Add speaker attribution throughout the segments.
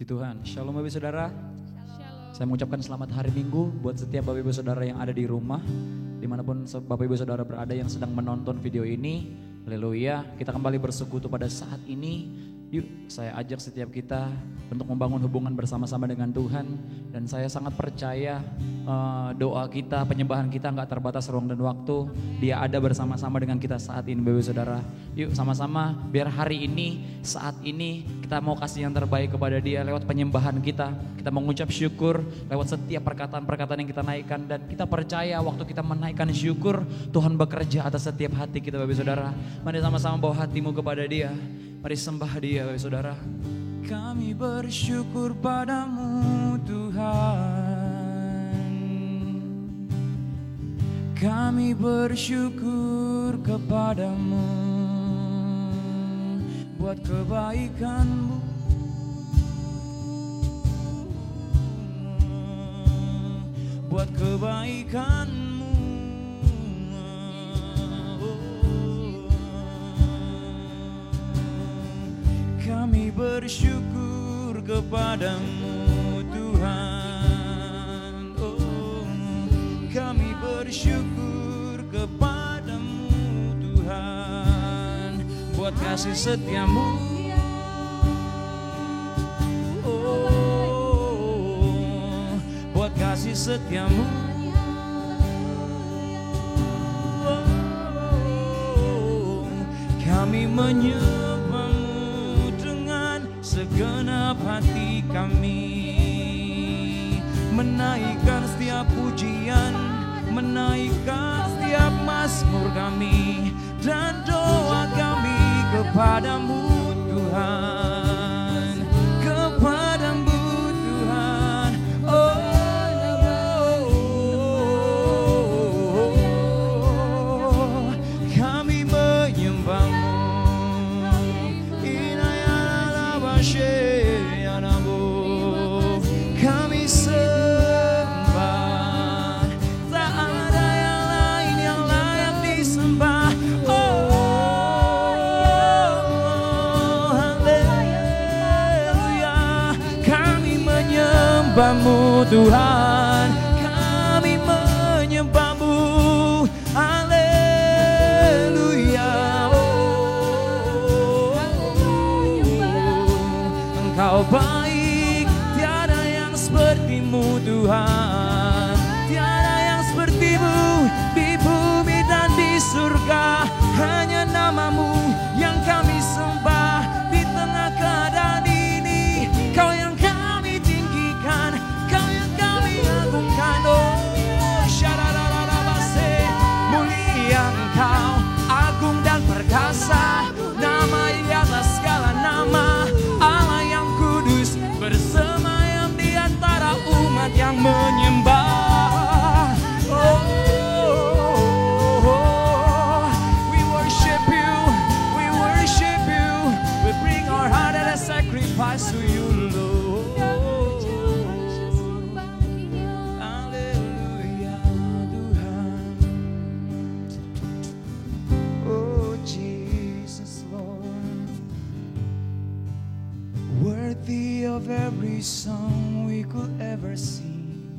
Speaker 1: Di Tuhan. Shalom Bapak Ibu Saudara.
Speaker 2: Shalom.
Speaker 1: Saya mengucapkan selamat hari Minggu buat setiap Bapak Ibu Saudara yang ada di rumah, dimanapun Bapak Ibu Saudara berada yang sedang menonton video ini. Haleluya, kita kembali bersekutu pada saat ini. Yuk saya ajak setiap kita untuk membangun hubungan bersama-sama dengan Tuhan. Dan saya sangat percaya doa kita, penyembahan kita gak terbatas ruang dan waktu. Dia ada bersama-sama dengan kita saat ini Bapak Ibu Saudara. Yuk sama-sama biar hari ini, saat ini kita mau kasih yang terbaik kepada Dia lewat penyembahan kita. Kita mengucap syukur lewat setiap perkataan-perkataan yang kita naikkan. Dan kita percaya waktu kita menaikkan syukur, Tuhan bekerja atas setiap hati kita Bapak Ibu Saudara. Mari sama-sama bawa hatimu kepada Dia. Mari sembah Dia Bapak Ibu Saudara. Kami bersyukur padamu Tuhan. Kami bersyukur kepadamu buat kebaikan-Mu. Buat kebaikan-Mu. Kami bersyukur kepadamu Tuhan. Oh, kami bersyukur kepadamu Tuhan buat kasih setia-Mu. Oh, buat kasih setia-Mu. Oh, kami menyembah-Mu segenap hati kami, menaikkan setiap pujian, menaikkan setiap mazmur kami, dan doa kami kepadamu Tuhan, kepadamu Tuhan. Oh, kami menyembah-Mu. Kami sembah, tak ada yang lain yang layak disembah. Oh, haleluya. Kami menyembah-Mu Tuhan, kami menyembah-Mu. Haleluya. Engkau baik, tiada yang seperti-Mu Tuhan. Tiada yang seperti-Mu di bumi dan di surga. Hanya nama-Mu yang kami sembah di tengah keadaan ini. Kau yang kami tinggikan, Kau yang kami agungkan. Oh, syarararabase, mulia Engkau, agung dan perkasa. Nama di atas segala nama, Allah yang kudus bersemayam di antara umat yang menyembah. Oh, we worship You, we worship You, we bring our heart as a sacrifice to You, Lord. Haleluya Tuhan. Oh Jesus Lord, worthy of every song we could ever sing,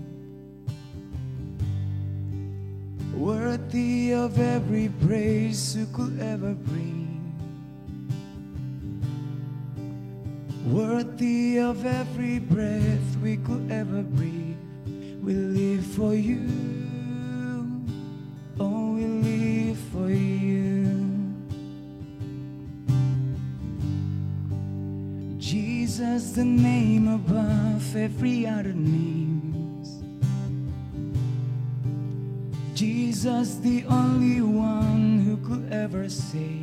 Speaker 1: worthy of every praise you could ever bring, worthy of every breath we could ever breathe. We live for You, oh we live for You. Jesus, the name above every other name. Jesus, the only one who could ever say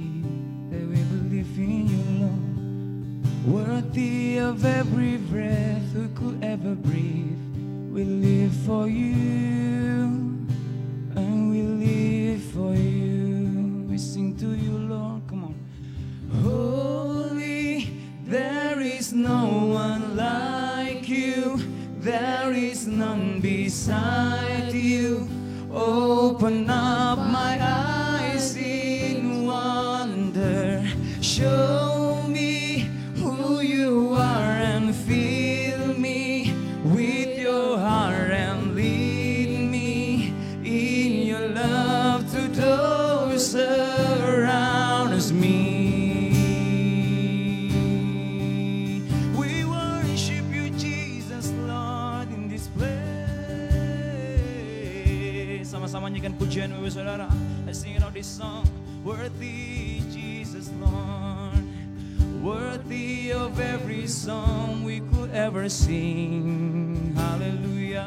Speaker 1: that we believe in You, Lord. Worthy of every breath we could ever breathe. We live for You, and we live for You. We sing to You, Lord. Come on. Holy, there is no one like You, there is none beside You. Open up my eyes in wonder, show me who You are and feel surrounds me. We worship you, Jesus, Lord, in this place. Sama-sama nyanyikan pujian Bapak Saudara. Let's sing out this song. Worthy Jesus, Lord, worthy of every song we could ever sing. Hallelujah.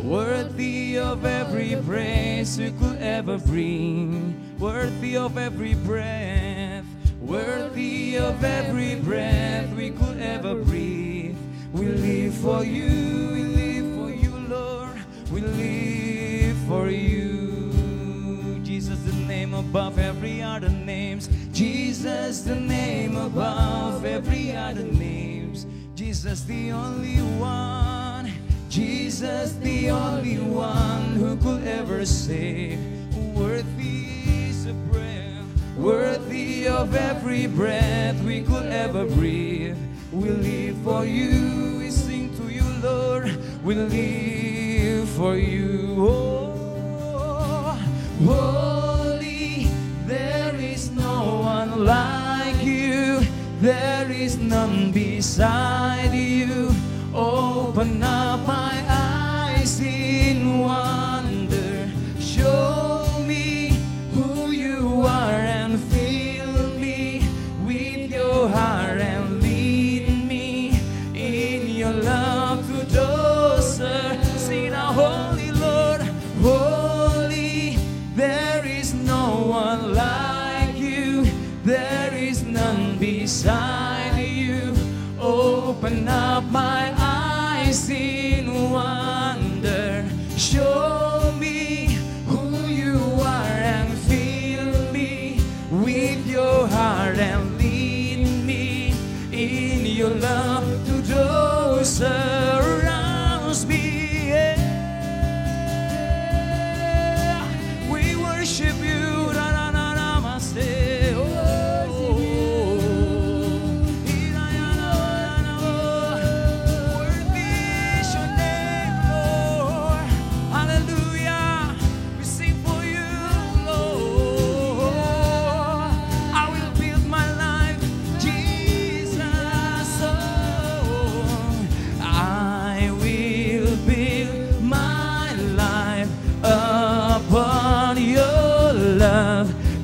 Speaker 1: Worthy of every praise we could ever bring. Worthy of every breath. Worthy of every breath we could ever breathe. We live for you. We live for you, Lord. We live for you. Jesus, the name above every other names. Jesus, the name above every other names. Jesus, the only one. Jesus, the only one who could ever save. Worthy is a breath, worthy of every breath we could ever breathe. We live for you, we sing to you, Lord. We live for you. Oh, holy, there is no one like you. There is none beside you. Open up my eyes in wonder. Show me who you are and fill me with your heart and lead me in your love to those. Sing now, holy Lord, holy. There is no one like you. There is none beside you. Open up my eyes in wonder. Show me who you are and fill me with your heart and lead me in your love to those around me. Yeah. We worship you. Na, na, na, na, ma, say, oh.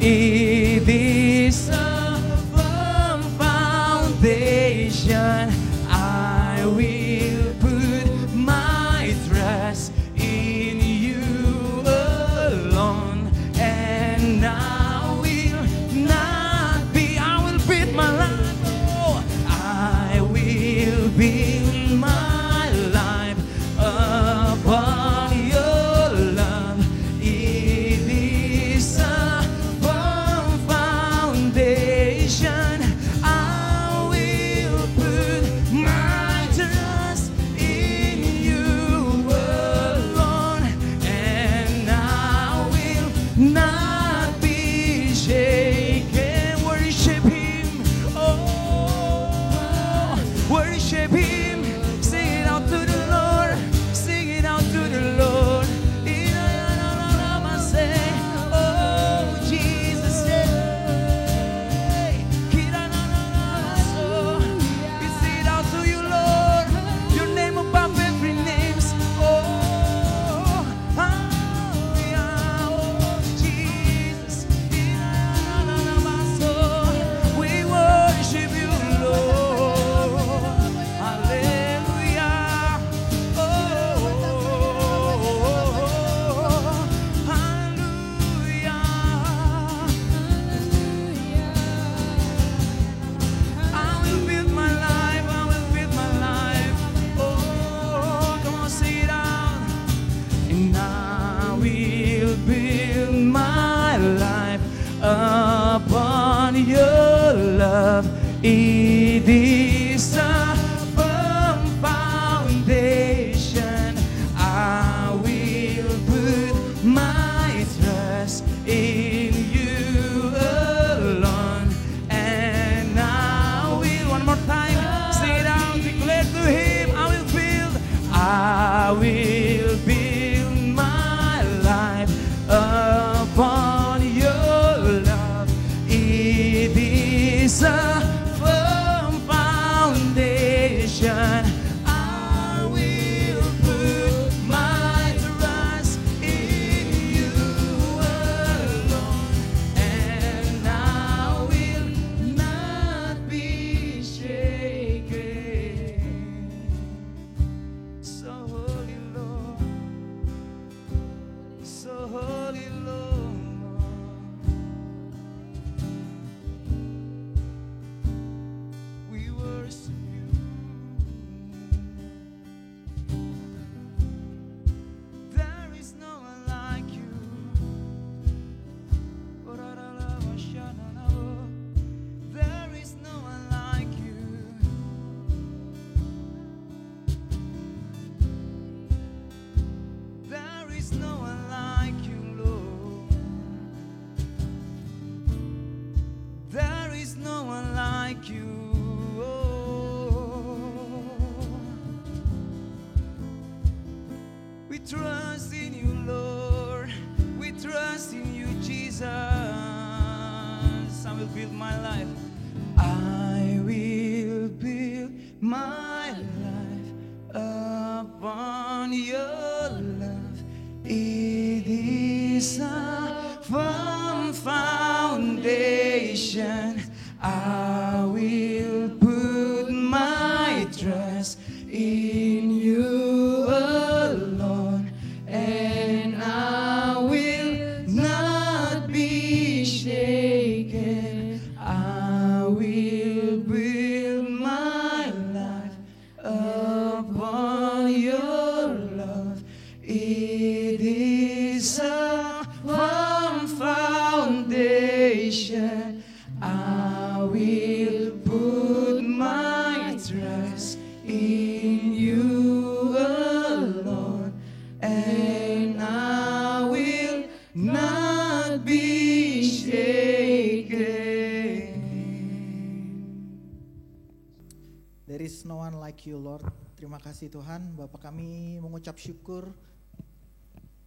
Speaker 1: It is a firm foundation. I will put my trust in you alone, and I will not be. I will build my life. Oh, I will build my life upon your love. It is a foundation. I will put my trust in you alone, and I will not be shaken. Worship Him, oh, worship Him. Sing it out to the Lord, sing it out to the Lord. Oh, Jesus, yeah. We sing it out to you, Lord. Your name above every names. Oh, hallelujah. Oh, Jesus. We worship you, Lord. Hallelujah. Oh, hallelujah. I will build my life, I will build my life. Oh, come on, sing it out. And I will build my life upon your love. It is a firm foundation. I will put my trust in you alone, and I will, one more time, sing it out, declare to Him, I will build my life upon
Speaker 2: trust in you, Jesus. I will build my life. I will build my life upon your love. It is a firm foundation. I will put my trust in you alone, and I will not be shaken. I will build my life upon your love. It is a firm foundation. I will put my trust in you alone, and I will not be shaken.
Speaker 3: There is no one like you, Lord. Terima kasih Tuhan, Bapak kami mengucap syukur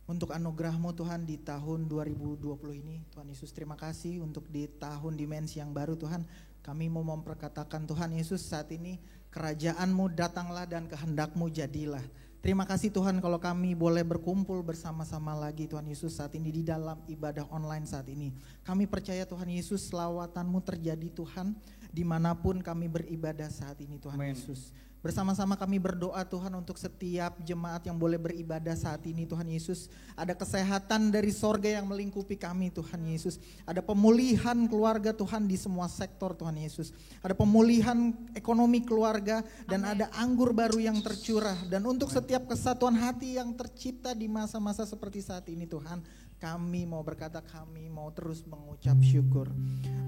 Speaker 3: untuk anugerah-Mu Tuhan di tahun 2020 ini. Tuhan Yesus, terima kasih untuk di tahun dimensi yang baru Tuhan. Kami mau memperkatakan Tuhan Yesus, saat ini kerajaan-Mu datanglah dan kehendak-Mu jadilah. Terima kasih Tuhan kalau kami boleh berkumpul bersama-sama lagi Tuhan Yesus saat ini di dalam ibadah online saat ini. Kami percaya Tuhan Yesus, selawatan-Mu terjadi Tuhan dimanapun kami beribadah saat ini Tuhan
Speaker 2: Amen.
Speaker 3: Yesus. Bersama-sama kami berdoa Tuhan untuk setiap jemaat yang boleh beribadah saat ini Tuhan Yesus. Ada kesehatan dari sorga yang melingkupi kami Tuhan Yesus. Ada pemulihan keluarga Tuhan di semua sektor Tuhan Yesus. Ada pemulihan ekonomi keluarga dan ada anggur baru yang tercurah. Dan untuk setiap kesatuan hati yang tercipta di masa-masa seperti saat ini Tuhan, kami mau berkata, kami mau terus mengucap syukur.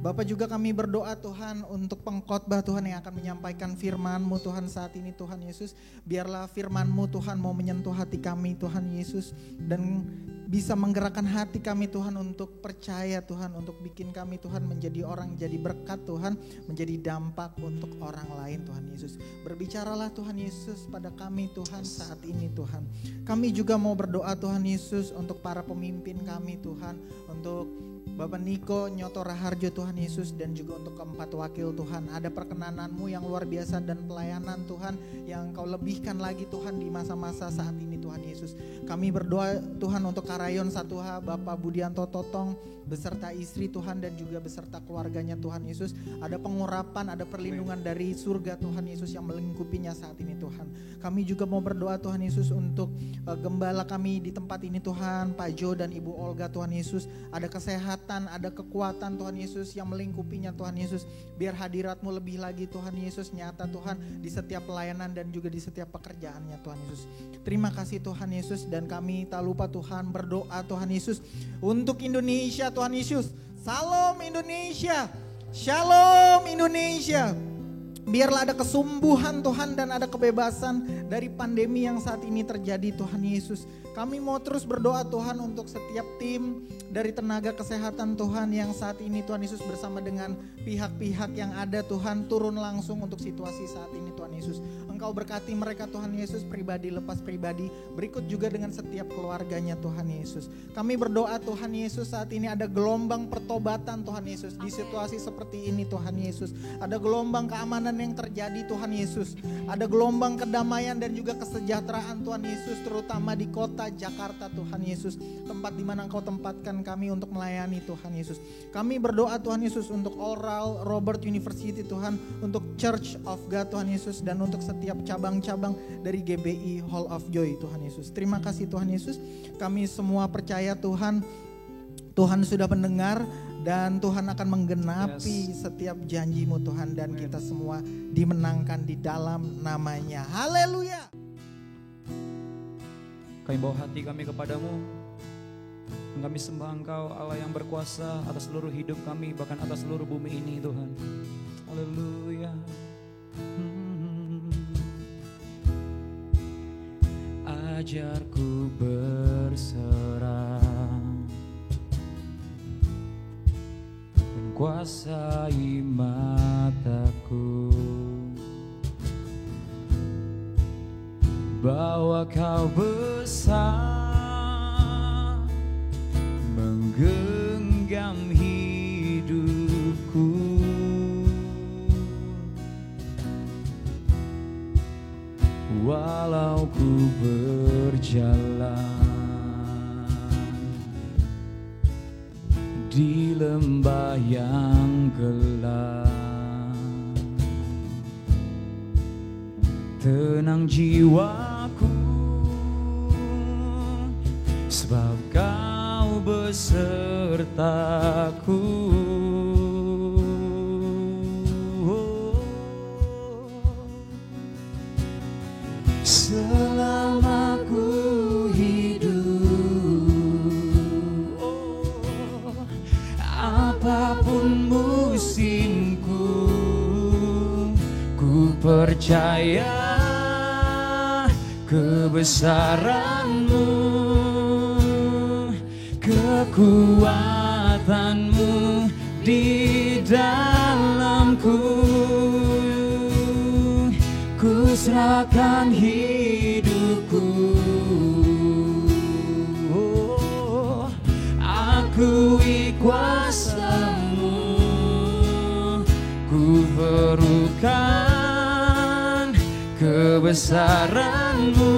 Speaker 3: Bapak juga kami berdoa Tuhan untuk pengkhotbah Tuhan yang akan menyampaikan firman-Mu Tuhan saat ini Tuhan Yesus. Biarlah firman-Mu Tuhan mau menyentuh hati kami Tuhan Yesus, dan bisa menggerakkan hati kami Tuhan untuk percaya Tuhan, untuk bikin kami Tuhan menjadi orang, jadi berkat Tuhan, menjadi dampak untuk orang lain Tuhan Yesus. Berbicaralah Tuhan Yesus pada kami Tuhan saat ini Tuhan. Kami juga mau berdoa Tuhan Yesus untuk para pemimpin kami Tuhan, untuk Bapak Niko Nyoto Raharjo Tuhan Yesus, dan juga untuk keempat wakil Tuhan. Ada perkenanan-Mu yang luar biasa dan pelayanan Tuhan yang Kau lebihkan lagi Tuhan di masa-masa saat ini Tuhan Yesus. Kami berdoa Tuhan untuk Karayon 1H Bapak Budianto Totong beserta istri Tuhan dan juga beserta keluarganya Tuhan Yesus. Ada pengurapan, ada perlindungan dari surga Tuhan Yesus yang melingkupinya saat ini Tuhan. Kami juga mau berdoa Tuhan Yesus untuk gembala kami di tempat ini Tuhan, Pak Jo dan Ibu Olga Tuhan Yesus. Ada kesehatan, ada kekuatan Tuhan Yesus yang melingkupinya Tuhan Yesus. Biar hadirat-Mu lebih lagi Tuhan Yesus nyata Tuhan di setiap pelayanan dan juga di setiap pekerjaannya Tuhan Yesus. Terima kasih Tuhan Yesus, dan kami tak lupa Tuhan berdoa Tuhan Yesus untuk Indonesia Tuhan Yesus. Salam Indonesia, Shalom Indonesia. Biarlah ada kesembuhan Tuhan dan ada kebebasan dari pandemi yang saat ini terjadi Tuhan Yesus. Kami mau terus berdoa Tuhan untuk setiap tim dari tenaga kesehatan Tuhan yang saat ini Tuhan Yesus bersama dengan pihak-pihak yang ada Tuhan, turun langsung untuk situasi saat ini Tuhan Yesus. Engkau berkati mereka Tuhan Yesus, pribadi lepas pribadi, berikut juga dengan setiap keluarganya Tuhan Yesus. Kami berdoa Tuhan Yesus, saat ini ada gelombang pertobatan Tuhan Yesus di situasi seperti ini Tuhan Yesus. Ada gelombang keamanan yang terjadi Tuhan Yesus. Ada gelombang kedamaian dan juga kesejahteraan Tuhan Yesus, terutama di kota Jakarta Tuhan Yesus, tempat di mana Engkau tempatkan kami untuk melayani Tuhan Yesus. Kami berdoa Tuhan Yesus untuk Oral Robert University Tuhan, untuk Church of God Tuhan Yesus, dan untuk setiap cabang-cabang dari GBI Hall of Joy Tuhan Yesus. Terima kasih Tuhan Yesus. Kami semua percaya Tuhan, Tuhan sudah mendengar dan Tuhan akan menggenapi setiap janji-Mu Tuhan, dan kita semua dimenangkan di dalam nama-Nya. Haleluya.
Speaker 1: Kami bawa hati kami kepadamu, dan kami sembah Engkau Allah yang berkuasa atas seluruh hidup kami, bahkan atas seluruh bumi ini Tuhan. Haleluya. Ajarku berserah dan kuasai mataku, bahwa Kau besar, menggerakkan berjalan di lembah yang gelap, tenang jiwaku, sebab Kau besertaku. Selama ku hidup, apapun musimku, ku percaya kebesaran-Mu, kekuatan-Mu di dalamku. Ku serahkan hidupku, akui kuasa-Mu, ku perlukan kebesaran-Mu.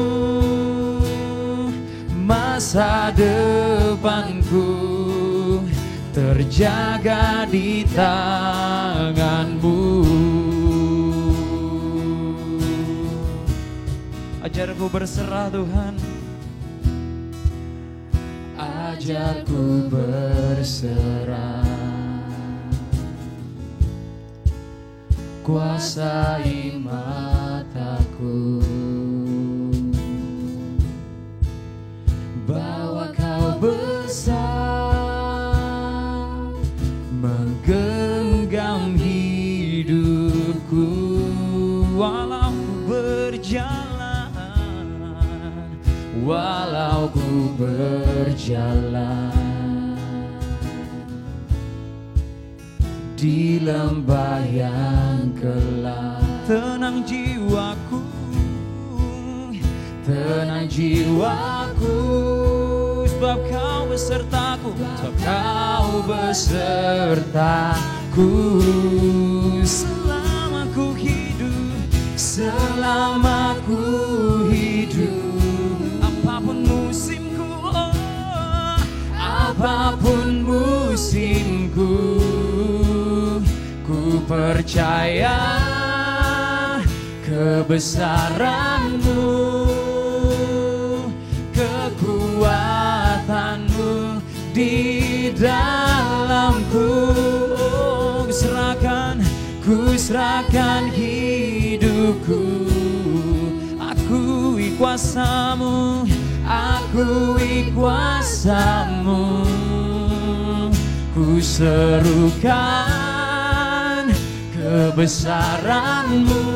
Speaker 1: Masa depanku terjaga di tangan-Mu. Ajarku berserah Tuhan, ajarku berserah, kuasai mataku, bahwa Kau besar menggenggam hidupku. Walau ku berjalan, walau ku berjalan di lembah yang gelap, tenang jiwaku, tenang jiwaku, sebab Kau besertaku, sebab Kau besertaku. Selama ku hidup, selama ku hidup, apapun musimku, apapun musimku, ku percaya kebesaran-Mu, kekuatan-Mu di dalamku. Ku serahkan hidupku, akui kuasa-Mu, akui kuasa-Mu. Ku serukan kebesaran-Mu,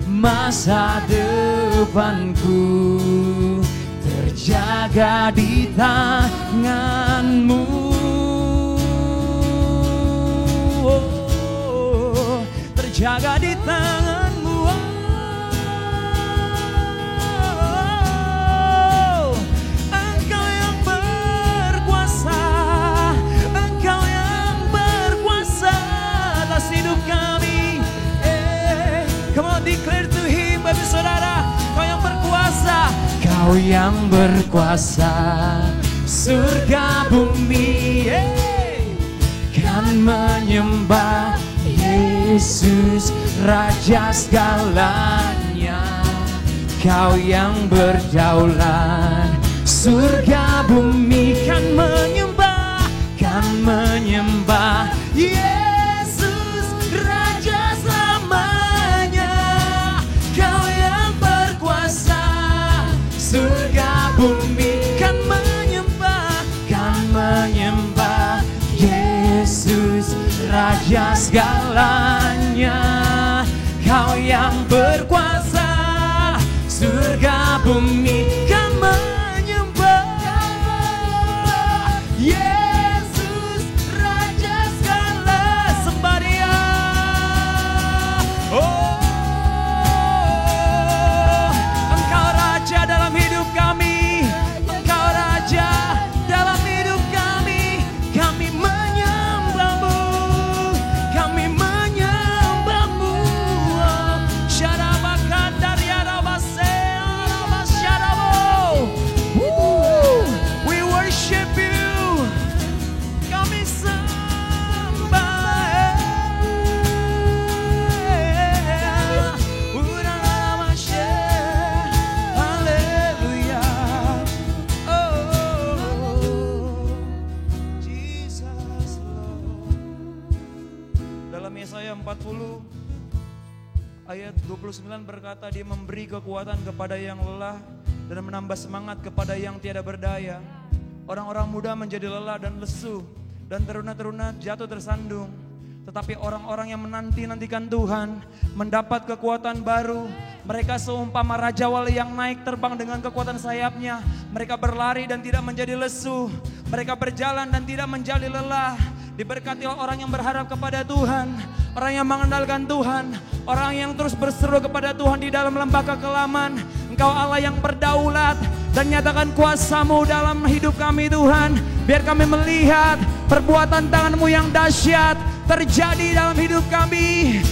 Speaker 1: masa depanku terjaga di tangan-Mu. Terjaga di tangan-Mu. Engkau yang berkuasa, Engkau yang berkuasa atas hidup kami. Come on, declare to Him, baby saudara, Kau yang berkuasa, Kau yang berkuasa, surga bumi kan menyembah Yesus, Raja segalanya. Kau yang berdaulat, surga bumi kan menyembah Yesus, Raja selamanya. Kau yang berkuasa, surga bumi kan menyembah Yesus, Raja segalanya. Kau yang berkuasa, surga bumi kan menyembah Yesus, Raja segala sembah Dia. Oh, Engkau Raja dalam hidup kami, Engkau Raja dalam hidup kami. Kami menyembah-Mu, kami menyembah-Mu. Syarabak
Speaker 2: 40 ayat 29 berkata, dia memberi kekuatan kepada yang lelah dan menambah semangat kepada yang tiada berdaya. Orang-orang muda menjadi lelah dan lesu, dan teruna-teruna jatuh tersandung. Tetapi orang-orang yang menanti-nantikan Tuhan mendapat kekuatan baru. Mereka seumpama raja wali yang naik terbang dengan kekuatan sayapnya. Mereka berlari dan tidak menjadi lesu. Mereka berjalan dan tidak menjadi lelah. Diberkatilah orang yang berharap kepada Tuhan, orang yang mengandalkan Tuhan, orang yang terus berseru kepada Tuhan di dalam lembah kekelaman. Engkau Allah yang berdaulat, dan nyatakan kuasa-Mu dalam hidup kami Tuhan. Biar kami melihat perbuatan tangan-Mu yang dahsyat terjadi dalam hidup kami.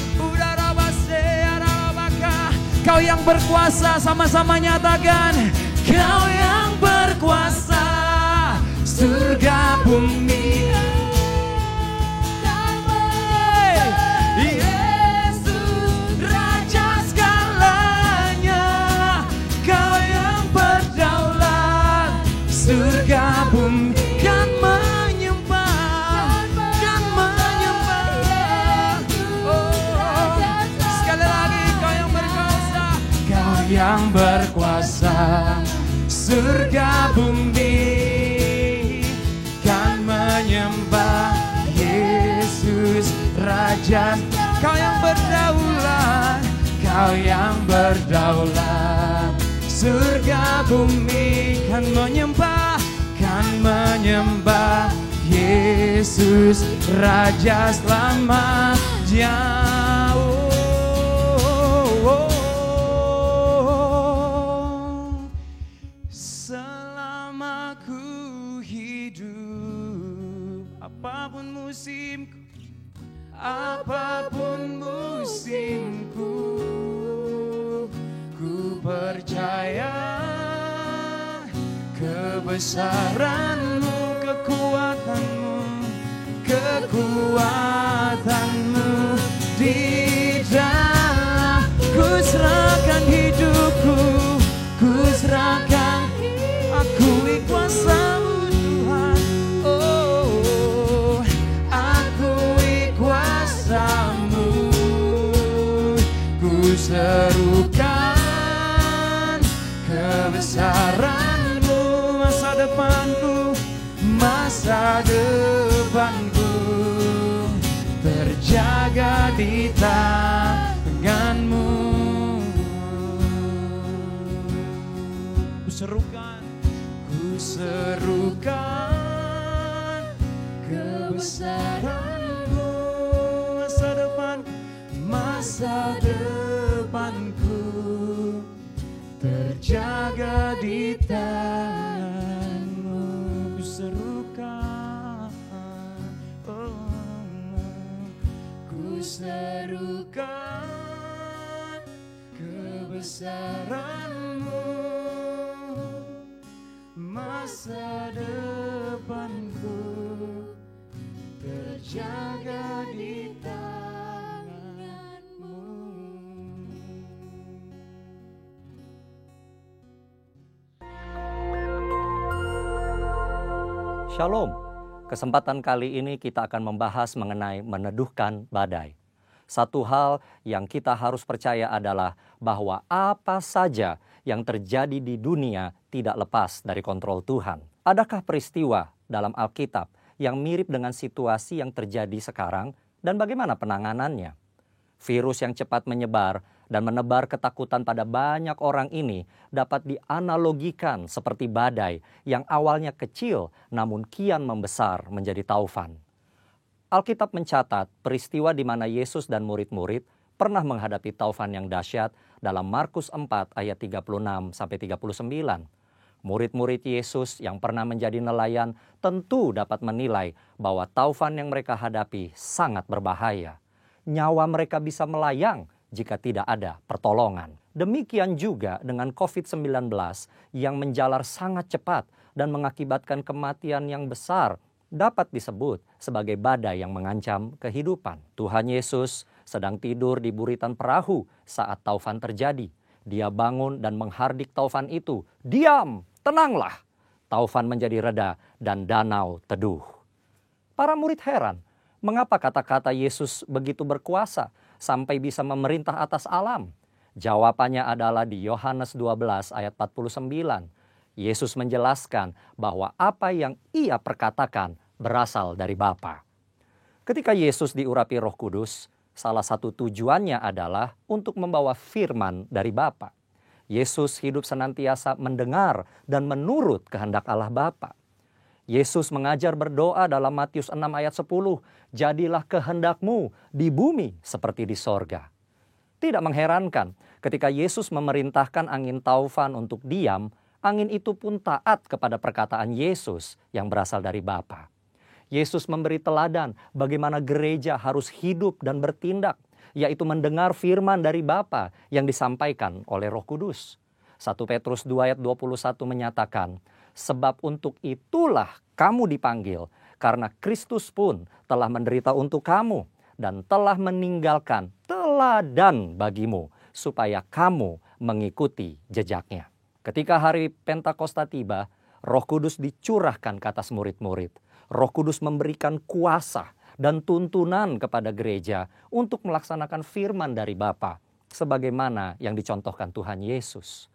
Speaker 2: Kau yang berkuasa, sama-sama nyatakan. Kau yang berkuasa, surga bumi. Yesus Raja segalanya. Kau yang berdaulat, surga bumi kan menyembah, kan menyembah. Oh, sekali lagi, kau yang berkuasa, kau yang berkuasa, surga bumi kan menyembah. Yesus Raja, kau yang berdaulat, kau yang berdaulat, surga bumi kan menyembah, kan menyembah. Yesus Raja selamanya. Selama ku hidup, apapun musimku, apapun musimku, ku percaya kebesaran-Mu, kekuatan-Mu, kekuatan-Mu di dalam. Ku serahkan hidupku, ku serahkan, akui kuasa-Mu Tuhan. Oh, akui kuasa-Mu. Ku serukan kebesaran-Mu. Masa depanku, masa depanku terjaga di tangan-Mu. Ku serukan kebesaran-Mu. Masa depan, masa depanku terjaga di tangan-Mu. Ku serukan, ku serukan kebesaran-Mu. Masa depanku terjaga di tangan-Mu.
Speaker 4: Shalom. Kesempatan kali ini kita akan membahas mengenai meneduhkan badai. Satu hal yang kita harus percaya adalah bahwa apa saja yang terjadi di dunia tidak lepas dari kontrol Tuhan. Adakah peristiwa dalam Alkitab yang mirip dengan situasi yang terjadi sekarang dan bagaimana penanganannya? Virus yang cepat menyebar dan menebar ketakutan pada banyak orang ini dapat dianalogikan seperti badai yang awalnya kecil namun kian membesar menjadi taufan. Alkitab mencatat peristiwa di mana Yesus dan murid-murid pernah menghadapi taufan yang dahsyat dalam Markus 4 ayat 36-39. Murid-murid Yesus yang pernah menjadi nelayan tentu dapat menilai bahwa taufan yang mereka hadapi sangat berbahaya. Nyawa mereka bisa melayang jika tidak ada pertolongan. Demikian juga dengan COVID-19 yang menjalar sangat cepat dan mengakibatkan kematian yang besar, dapat disebut sebagai badai yang mengancam kehidupan. Tuhan Yesus sedang tidur di buritan perahu saat taufan terjadi. Dia bangun dan menghardik taufan itu. Diam, tenanglah. Taufan menjadi reda dan danau teduh. Para murid heran, Mengapa kata-kata Yesus begitu berkuasa sampai bisa memerintah atas alam? Jawabannya adalah di Yohanes 12 ayat 49. Yesus menjelaskan bahwa apa yang ia perkatakan berasal dari Bapa. Ketika Yesus diurapi Roh Kudus, salah satu tujuannya adalah untuk membawa firman dari Bapa. Yesus hidup senantiasa mendengar dan menurut kehendak Allah Bapa. Yesus mengajar berdoa dalam Matius 6 ayat 10, jadilah kehendakmu di bumi seperti di sorga. Tidak mengherankan ketika Yesus memerintahkan angin taufan untuk diam, angin itu pun taat kepada perkataan Yesus yang berasal dari Bapa. Yesus memberi teladan bagaimana gereja harus hidup dan bertindak, yaitu mendengar firman dari Bapa yang disampaikan oleh Roh Kudus. 1 Petrus 2 ayat 21 menyatakan, sebab untuk itulah kamu dipanggil, karena Kristus pun telah menderita untuk kamu dan telah meninggalkan teladan bagimu, supaya kamu mengikuti jejaknya. Ketika hari Pentakosta tiba, Roh Kudus dicurahkan ke atas murid-murid. Roh Kudus memberikan kuasa dan tuntunan kepada gereja untuk melaksanakan firman dari Bapa, sebagaimana yang dicontohkan Tuhan Yesus.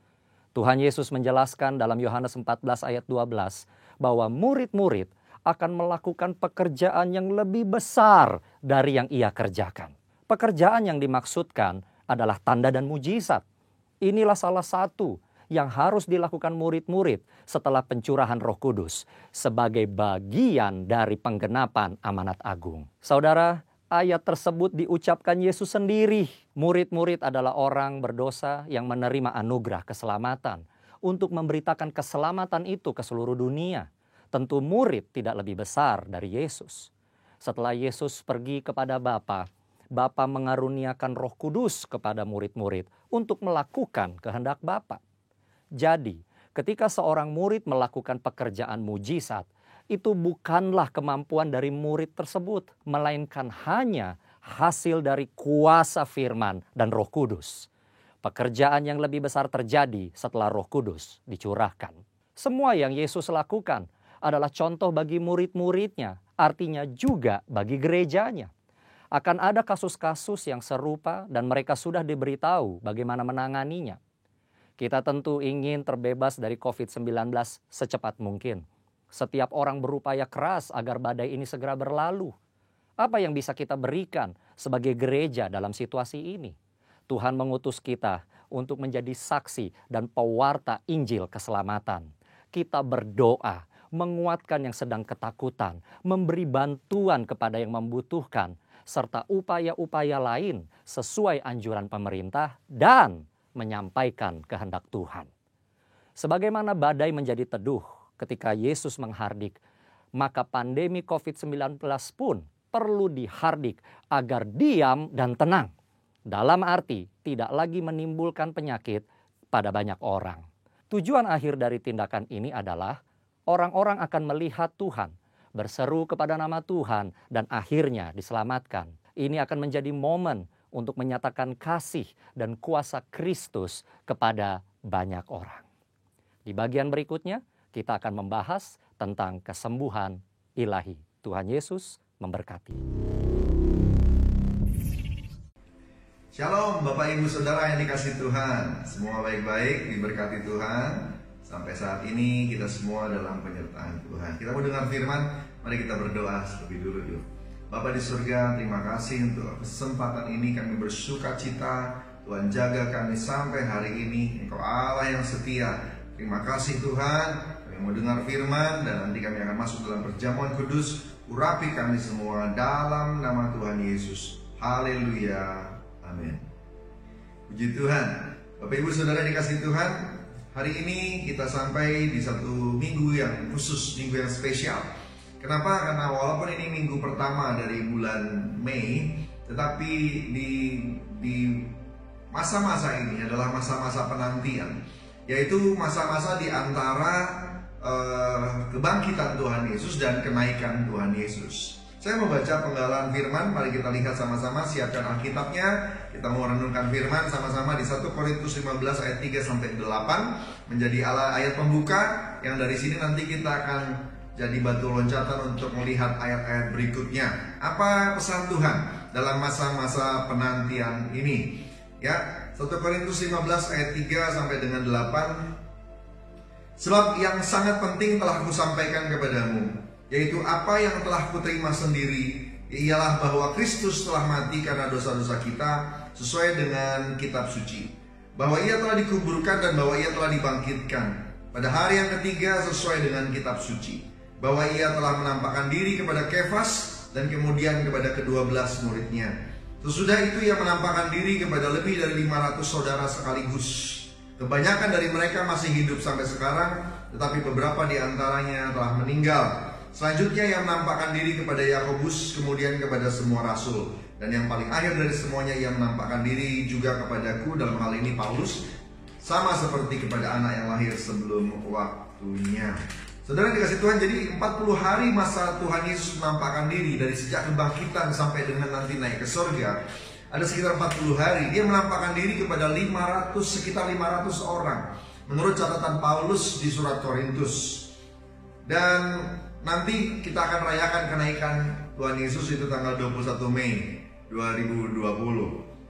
Speaker 4: Tuhan Yesus menjelaskan dalam Yohanes 14 ayat 12 bahwa murid-murid akan melakukan pekerjaan yang lebih besar dari yang ia kerjakan. Pekerjaan yang dimaksudkan adalah tanda dan mujizat. Inilah salah satu yang harus dilakukan murid-murid setelah pencurahan Roh Kudus sebagai bagian dari penggenapan amanat agung. Saudara, ayat tersebut diucapkan Yesus sendiri. Murid-murid adalah orang berdosa yang menerima anugerah keselamatan untuk memberitakan keselamatan itu ke seluruh dunia. Tentu murid tidak lebih besar dari Yesus. Setelah Yesus pergi kepada Bapa, Bapa mengaruniakan Roh Kudus kepada murid-murid untuk melakukan kehendak Bapa. Jadi, ketika seorang murid melakukan pekerjaan mujizat, itu bukanlah kemampuan dari murid tersebut, melainkan hanya hasil dari kuasa firman dan Roh Kudus. Pekerjaan yang lebih besar terjadi setelah Roh Kudus dicurahkan. Semua yang Yesus lakukan adalah contoh bagi murid-muridnya, artinya juga bagi gerejanya. Akan ada kasus-kasus yang serupa dan mereka sudah diberitahu bagaimana menanganinya. Kita tentu ingin terbebas dari COVID-19 secepat mungkin. Setiap orang berupaya keras agar badai ini segera berlalu. Apa yang bisa kita berikan sebagai gereja dalam situasi ini? Tuhan mengutus kita untuk menjadi saksi dan pewarta Injil keselamatan. Kita berdoa, menguatkan yang sedang ketakutan, memberi bantuan kepada yang membutuhkan, serta upaya-upaya lain sesuai anjuran pemerintah dan menyampaikan kehendak Tuhan. Sebagaimana badai menjadi teduh ketika Yesus menghardik, maka pandemi COVID-19 pun perlu dihardik agar diam dan tenang. Dalam arti tidak lagi menimbulkan penyakit pada banyak orang. Tujuan akhir dari tindakan ini adalah orang-orang akan melihat Tuhan, berseru kepada nama Tuhan, dan akhirnya diselamatkan. Ini akan menjadi momen untuk menyatakan kasih dan kuasa Kristus kepada banyak orang. Di bagian berikutnya, kita akan membahas tentang kesembuhan ilahi. Tuhan Yesus memberkati.
Speaker 5: Shalom Bapak Ibu Saudara yang dikasihi Tuhan. Semua baik-baik, diberkati Tuhan. Sampai saat ini kita semua dalam penyertaan Tuhan. Kita mau dengar firman, mari kita berdoa terlebih dulu. Bapa di surga, terima kasih untuk kesempatan ini. Kami bersuka cita, Tuhan jaga kami sampai hari ini. Engkau Allah yang setia. Terima kasih Tuhan. Kami mau dengar firman dan nanti kami akan masuk dalam perjamuan kudus. Urapi kami semua dalam nama Tuhan Yesus. Haleluya. Amin. Puji Tuhan. Bapak Ibu Saudara dikasih Tuhan, hari ini kita sampai di satu minggu yang khusus, minggu yang spesial. Kenapa? Karena walaupun ini minggu pertama dari bulan Mei, tetapi di masa-masa ini adalah masa-masa penantian, yaitu masa-masa di antara kebangkitan Tuhan Yesus dan kenaikan Tuhan Yesus. Saya membaca penggalan firman, mari kita lihat sama-sama, siapkan Alkitabnya. Kita mau renungkan firman sama-sama di 1 Korintus 15 ayat 3-8 menjadi ayat pembuka yang dari sini nanti kita akan jadi batu loncatan untuk melihat ayat-ayat berikutnya. Apa pesan Tuhan dalam masa-masa penantian ini? Ya, 1 Korintus 15 ayat 3 sampai dengan 8. Sebab yang sangat penting telah kusampaikan kepadamu, yaitu apa yang telah kuterima sendiri, ialah bahwa Kristus telah mati karena dosa-dosa kita sesuai dengan kitab suci, bahwa ia telah dikuburkan dan bahwa ia telah dibangkitkan pada hari yang ketiga sesuai dengan kitab suci, bahwa ia telah menampakkan diri kepada Kefas dan kemudian kepada ke-12 muridnya. Sesudah itu ia menampakkan diri kepada lebih dari 500 saudara sekaligus. Kebanyakan dari mereka masih hidup sampai sekarang, tetapi beberapa di antaranya telah meninggal. Selanjutnya ia menampakkan diri kepada Yakobus, kemudian kepada semua rasul. Dan yang paling akhir dari semuanya ia menampakkan diri juga kepadaku, dalam hal ini Paulus, sama seperti kepada anak yang lahir sebelum waktunya. Saudara dikasih Tuhan, jadi 40 hari masa Tuhan Yesus menampakkan diri, dari sejak kebangkitan sampai dengan nanti naik ke surga, ada sekitar 40 hari. Dia menampakkan diri kepada sekitar 500 orang menurut catatan Paulus di surat Korintus. Dan nanti kita akan rayakan kenaikan Tuhan Yesus itu tanggal 21 Mei 2020.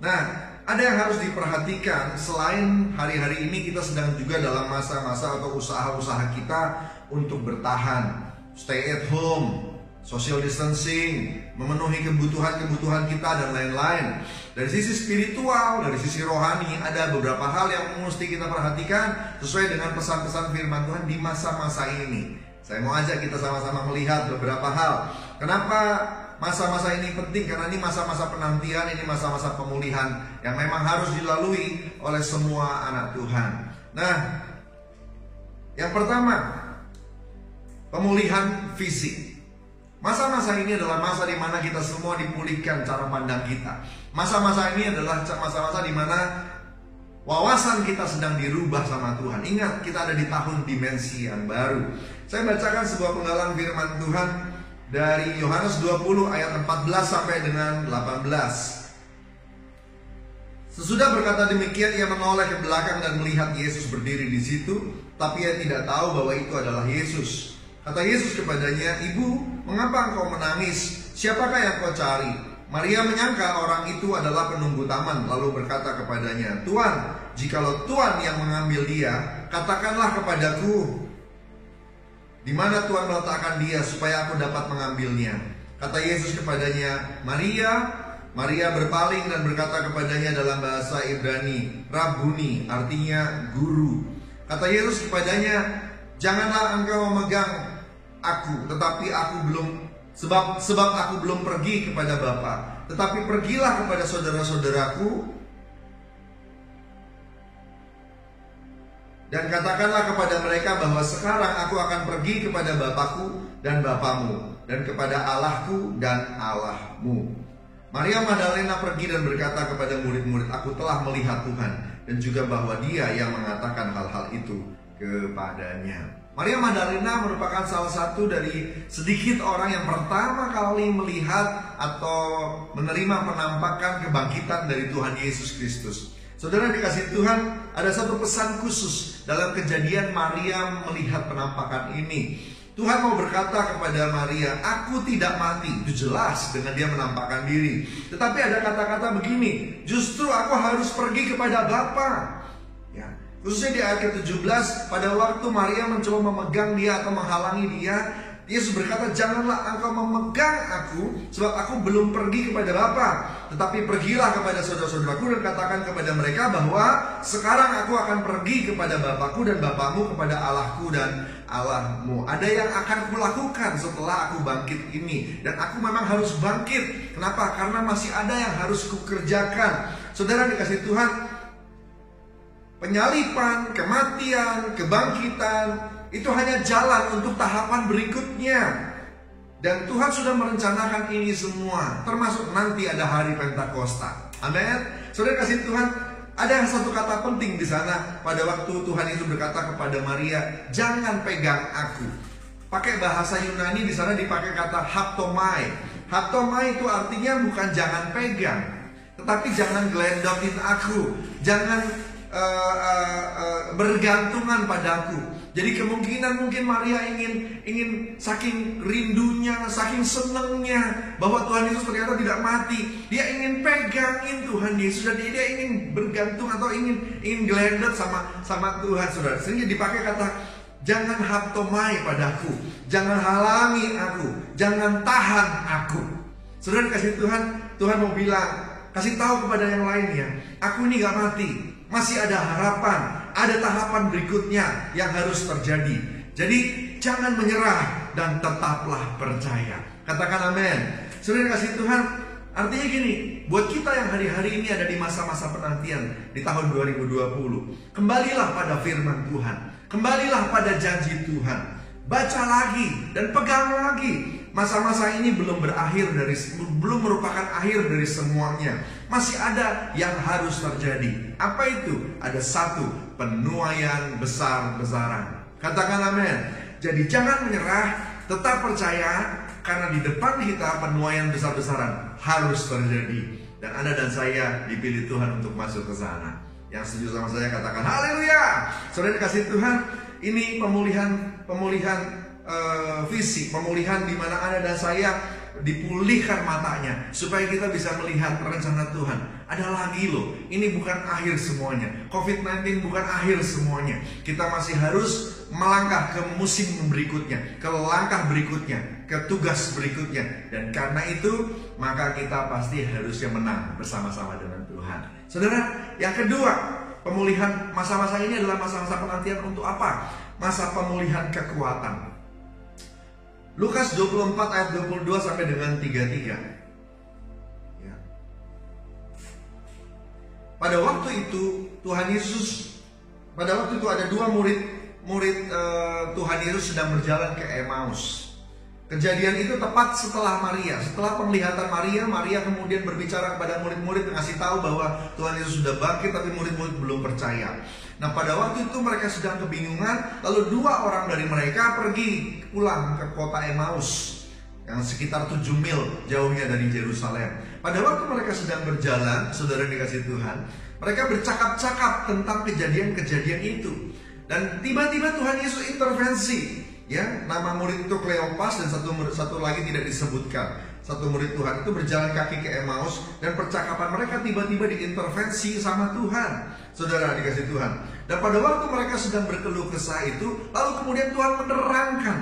Speaker 5: Nah, ada yang harus diperhatikan. Selain hari-hari ini kita sedang juga dalam masa-masa atau usaha-usaha kita untuk bertahan, stay at home, social distancing, memenuhi kebutuhan-kebutuhan kita dan lain-lain. Dari sisi spiritual, dari sisi rohani, ada beberapa hal yang mesti kita perhatikan sesuai dengan pesan-pesan firman Tuhan di masa-masa ini. Saya mau ajak kita sama-sama melihat beberapa hal. Kenapa masa-masa ini penting? Karena ini masa-masa penantian, ini masa-masa pemulihan yang memang harus dilalui oleh semua anak Tuhan. Nah, yang pertama, pemulihan fisik. Masa-masa ini adalah masa di mana kita semua dipulihkan cara pandang kita. Masa-masa ini adalah masa-masa di mana wawasan kita sedang dirubah sama Tuhan. Ingat, kita ada di tahun dimensi yang baru. Saya bacakan sebuah penggalan firman Tuhan dari Yohanes 20 ayat 14 sampai dengan 18. Sesudah berkata demikian, ia menoleh ke belakang dan melihat Yesus berdiri di situ, tapi ia tidak tahu bahwa itu adalah Yesus. Kata Yesus kepadanya, "Ibu, mengapa engkau menangis? Siapakah yang kau cari?" Maria menyangka orang itu adalah penunggu taman, lalu berkata kepadanya, "Tuan, jikalau Tuan yang mengambil dia, katakanlah kepadaku di mana Tuan meletakkan dia supaya aku dapat mengambilnya." Kata Yesus kepadanya, "Maria." Maria berpaling dan berkata kepadanya dalam bahasa Ibrani, "Rabuni," artinya guru. Kata Yesus kepadanya, "Janganlah engkau memegang aku, tetapi aku belum sebab aku belum pergi kepada Bapa. Tetapi pergilah kepada saudara-saudaraku dan katakanlah kepada mereka bahwa sekarang aku akan pergi kepada Bapakku dan Bapamu, dan kepada Allahku dan Allahmu." Maria Magdalena pergi dan berkata kepada murid-murid, "Aku telah melihat Tuhan," dan juga bahwa Dia yang mengatakan hal-hal itu kepadanya. Maria Magdalena merupakan salah satu dari sedikit orang yang pertama kali melihat atau menerima penampakan kebangkitan dari Tuhan Yesus Kristus. Saudara dikasih Tuhan, ada satu pesan khusus dalam kejadian Maria melihat penampakan ini. Tuhan mau berkata kepada Maria, "Aku tidak mati." Itu jelas dengan dia menampakkan diri. Tetapi ada kata-kata begini, "Justru aku harus pergi kepada Bapa." Ya, khususnya di ayat ke-17, pada waktu Maria mencoba memegang dia atau menghalangi dia, Yesus berkata, "Janganlah engkau memegang aku, sebab aku belum pergi kepada Bapa. Tetapi pergilah kepada saudara-saudaraku dan katakan kepada mereka bahwa sekarang aku akan pergi kepada Bapakku dan Bapamu, kepada Allahku dan Allahmu." Ada yang akan kulakukan setelah aku bangkit ini. Dan aku memang harus bangkit. Kenapa? Karena masih ada yang harus kukerjakan. Saudara dikasih Tuhan, penyaliban, kematian, kebangkitan, itu hanya jalan untuk tahapan berikutnya. Dan Tuhan sudah merencanakan ini semua, termasuk nanti ada hari Pentakosta. Amin. Saudara kasih Tuhan, ada satu kata penting di sana pada waktu Tuhan itu berkata kepada Maria, "Jangan pegang aku." Pakai bahasa Yunani di sana dipakai kata haptomai. Haptomai itu artinya bukan jangan pegang, tetapi jangan gelendokin aku, jangan bergantungan padaku. Jadi kemungkinan mungkin Maria ingin saking rindunya, saking senangnya bahwa Tuhan Yesus ternyata tidak mati. Dia ingin pegangin Tuhan Yesus dan dia ingin bergantung atau ingin gelendet sama Tuhan, saudara. Sehingga dipakai kata, jangan haptomai padaku, jangan halangi aku, jangan tahan aku. Saudara kasih Tuhan mau bilang, kasih tahu kepada yang lainnya, aku ini gak mati, masih ada harapan. Ada tahapan berikutnya yang harus terjadi. Jadi jangan menyerah dan tetaplah percaya. Katakan amin. Saudara kasih Tuhan, artinya gini, buat kita yang hari-hari ini ada di masa-masa penantian di tahun 2020, kembalilah pada firman Tuhan, kembalilah pada janji Tuhan. Baca lagi dan pegang lagi. Masa-masa ini belum merupakan akhir dari semuanya. Masih ada yang harus terjadi. Apa itu? Ada satu penuaian besar-besaran. Katakan amin. Jadi jangan menyerah, tetap percaya, karena di depan kita penuaian besar-besaran harus terjadi. Dan Anda dan saya dipilih Tuhan untuk masuk ke sana. Yang setuju sama saya katakan haleluya. Saudara kasih Tuhan, ini pemulihan fisik, pemulihan di mana Anda dan saya dipulihkan matanya supaya kita bisa melihat rencana Tuhan. Ada lagi loh, ini bukan akhir semuanya. COVID-19 bukan akhir semuanya. Kita masih harus melangkah ke musim berikutnya, ke langkah berikutnya, ke tugas berikutnya. Dan karena itu, maka kita pasti harusnya menang bersama-sama dengan Tuhan. Saudara, yang kedua, pemulihan masa-masa ini adalah masa-masa penantian untuk apa? Masa pemulihan kekuatan. Lukas 24 ayat 22 sampai dengan 33. Ya. Pada waktu itu Tuhan Yesus, pada waktu itu ada dua murid Tuhan Yesus sedang berjalan ke Emmaus. Kejadian itu tepat setelah penglihatan Maria kemudian berbicara kepada murid-murid, ngasih tahu bahwa Tuhan Yesus sudah bangkit, tapi murid-murid belum percaya. Nah, pada waktu itu mereka sedang kebingungan, lalu dua orang dari mereka pergi pulang ke kota Emmaus yang sekitar 7 mil jauhnya dari Yerusalem. Pada waktu mereka sedang berjalan, saudara dikasih Tuhan, mereka bercakap-cakap tentang kejadian-kejadian itu. Dan tiba-tiba Tuhan Yesus intervensi. Ya, nama murid itu Kleopas dan satu lagi tidak disebutkan. Satu murid Tuhan itu berjalan kaki ke Emmaus dan percakapan mereka tiba-tiba diintervensi sama Tuhan. Saudara dikasih Tuhan. Dan pada waktu mereka sedang berkeluh kesah itu, lalu kemudian Tuhan menerangkan,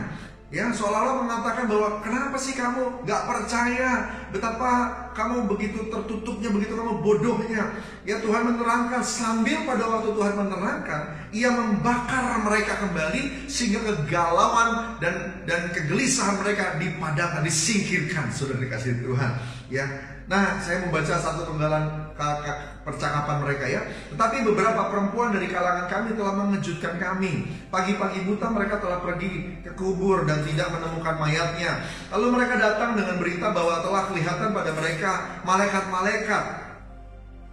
Speaker 5: ya, seolah-olah mengatakan bahwa kenapa sih kamu gak percaya, betapa kamu begitu tertutupnya, begitu kamu bodohnya. Ya, Tuhan menerangkan, sambil pada waktu Tuhan menerangkan, Ia membakar mereka kembali sehingga kegalauan dan kegelisahan mereka dipadamkan, disingkirkan. Sudah dikasih Tuhan, ya. Nah, saya membaca satu penggalan percakapan mereka, ya. Tetapi beberapa perempuan dari kalangan kami telah mengejutkan kami. Pagi-pagi buta mereka telah pergi ke kubur dan tidak menemukan mayatnya. Lalu mereka datang dengan berita bahwa telah kelihatan pada mereka malaikat-malaikat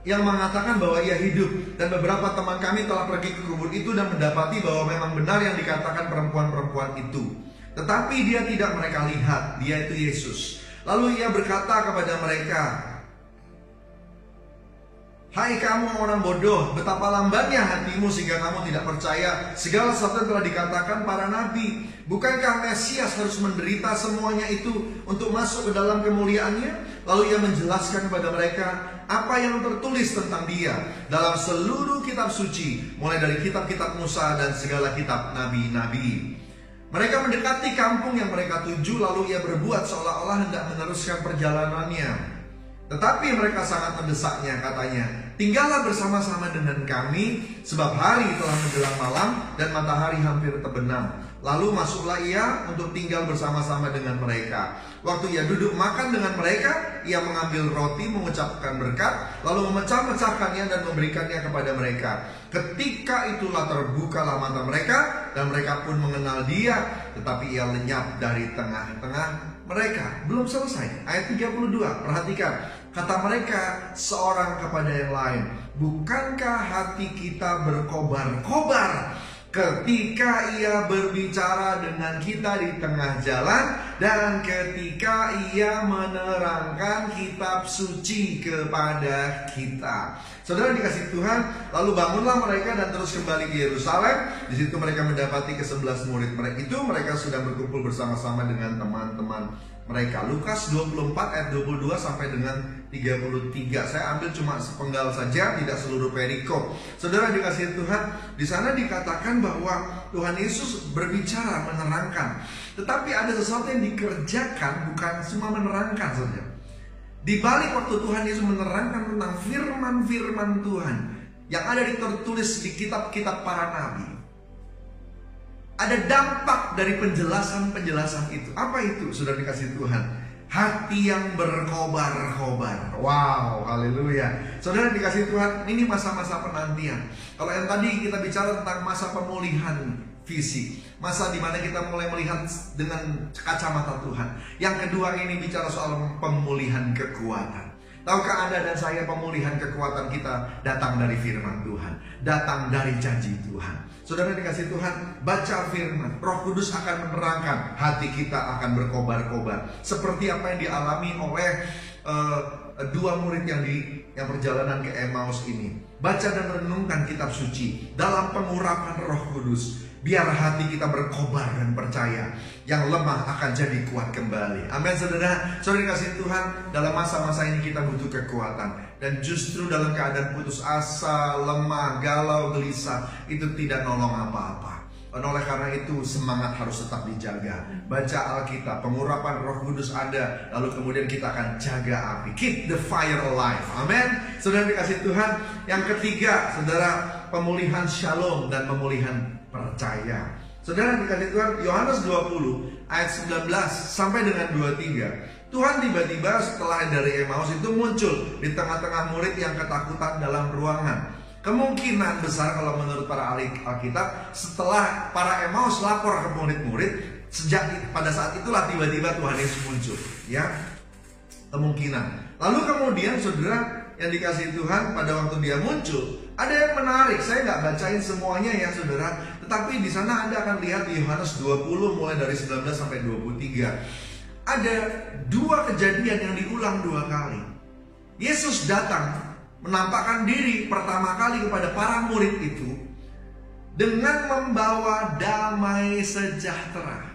Speaker 5: yang mengatakan bahwa ia hidup. Dan beberapa teman kami telah pergi ke kubur itu dan mendapati bahwa memang benar yang dikatakan perempuan-perempuan itu. Tetapi dia tidak mereka lihat, dia itu Yesus. Lalu ia berkata kepada mereka, hai kamu orang bodoh, betapa lambannya hatimu sehingga kamu tidak percaya segala sesuatu yang telah dikatakan para nabi. Bukankah Mesias harus menderita semuanya itu untuk masuk ke dalam kemuliaannya? Lalu ia menjelaskan kepada mereka apa yang tertulis tentang dia dalam seluruh kitab suci, mulai dari kitab-kitab Musa dan segala kitab nabi-nabi. Mereka mendekati kampung yang mereka tuju, lalu ia berbuat seolah-olah hendak meneruskan perjalanannya. Tetapi mereka sangat mendesaknya, katanya, tinggallah bersama-sama dengan kami, sebab hari telah menjelang malam dan matahari hampir terbenam. Lalu masuklah ia untuk tinggal bersama-sama dengan mereka. Waktu ia duduk makan dengan mereka, ia mengambil roti, mengucapkan berkat, lalu memecah-mecahkannya dan memberikannya kepada mereka. Ketika itulah terbukalah mata mereka, dan mereka pun mengenal dia, tetapi ia lenyap dari tengah-tengah mereka. Belum selesai, ayat 32, perhatikan. Kata mereka seorang kepada yang lain, bukankah hati kita berkobar-kobar Ketika ia berbicara dengan kita di tengah jalan, dan ketika ia menerangkan kitab suci kepada kita. Saudara dikasih Tuhan, lalu bangunlah mereka dan terus kembali ke Yerusalem. Di situ mereka mendapati ke-11 murid mereka itu, mereka sudah berkumpul bersama-sama dengan teman-teman mereka. Lukas 24 ayat 22 sampai dengan 33. Saya ambil cuma sepenggal saja, tidak seluruh perikop. Saudara dikasih Tuhan, di sana dikatakan bahwa Tuhan Yesus berbicara, menerangkan. Tetapi ada sesuatu yang dikerjakan, bukan cuma menerangkan saja. Di balik waktu Tuhan Yesus menerangkan tentang firman-firman Tuhan yang ada tertulis di kitab-kitab para nabi, ada dampak dari penjelasan-penjelasan itu. Apa itu? Sudah dikasih Tuhan, hati yang berkobar-kobar. Wow, haleluya. Saudara dikasih Tuhan, ini masa-masa penantian. Kalau yang tadi kita bicara tentang masa pemulihan fisik, masa dimana kita mulai melihat dengan kacamata Tuhan. Yang kedua ini bicara soal pemulihan kekuatan. Tahukah Anda dan saya, pemulihan kekuatan kita datang dari firman Tuhan, datang dari janji Tuhan. Saudara dikasih Tuhan, baca firman, Roh Kudus akan menerangkan, hati kita akan berkobar-kobar. Seperti apa yang dialami oleh dua murid yang perjalanan ke Emmaus ini. Baca dan renungkan kitab suci dalam pengurapan Roh Kudus. Biar hati kita berkobar dan percaya, yang lemah akan jadi kuat kembali. Amin saudara. Saudara kasih Tuhan, dalam masa-masa ini kita butuh kekuatan. Dan justru dalam keadaan putus asa, lemah, galau, gelisah, itu tidak nolong apa-apa. Dan oleh karena itu semangat harus tetap dijaga. Baca Alkitab, pengurapan Roh Kudus ada, lalu kemudian kita akan jaga api. Keep the fire alive. Amin. Saudara dikasih Tuhan. Yang ketiga, saudara, pemulihan shalom dan pemulihan percaya. Saudara dikasih Tuhan, Yohanes 20 ayat 19 sampai dengan 23. Tuhan tiba-tiba setelah dari Emmaus itu muncul di tengah-tengah murid yang ketakutan dalam ruangan. Kemungkinan besar kalau menurut para ahli Alkitab, setelah para Emmaus lapor ke murid-murid, sejak pada saat itulah tiba-tiba Tuhan Yesus muncul, ya. Kemungkinan. Lalu kemudian saudara yang dikasihi Tuhan, pada waktu dia muncul, ada yang menarik. Saya nggak bacain semuanya ya saudara, tetapi di sana Anda akan lihat di Yohanes 20 mulai dari 19 sampai 23. Ada dua kejadian yang diulang dua kali. Yesus datang menampakkan diri pertama kali kepada para murid itu dengan membawa damai sejahtera.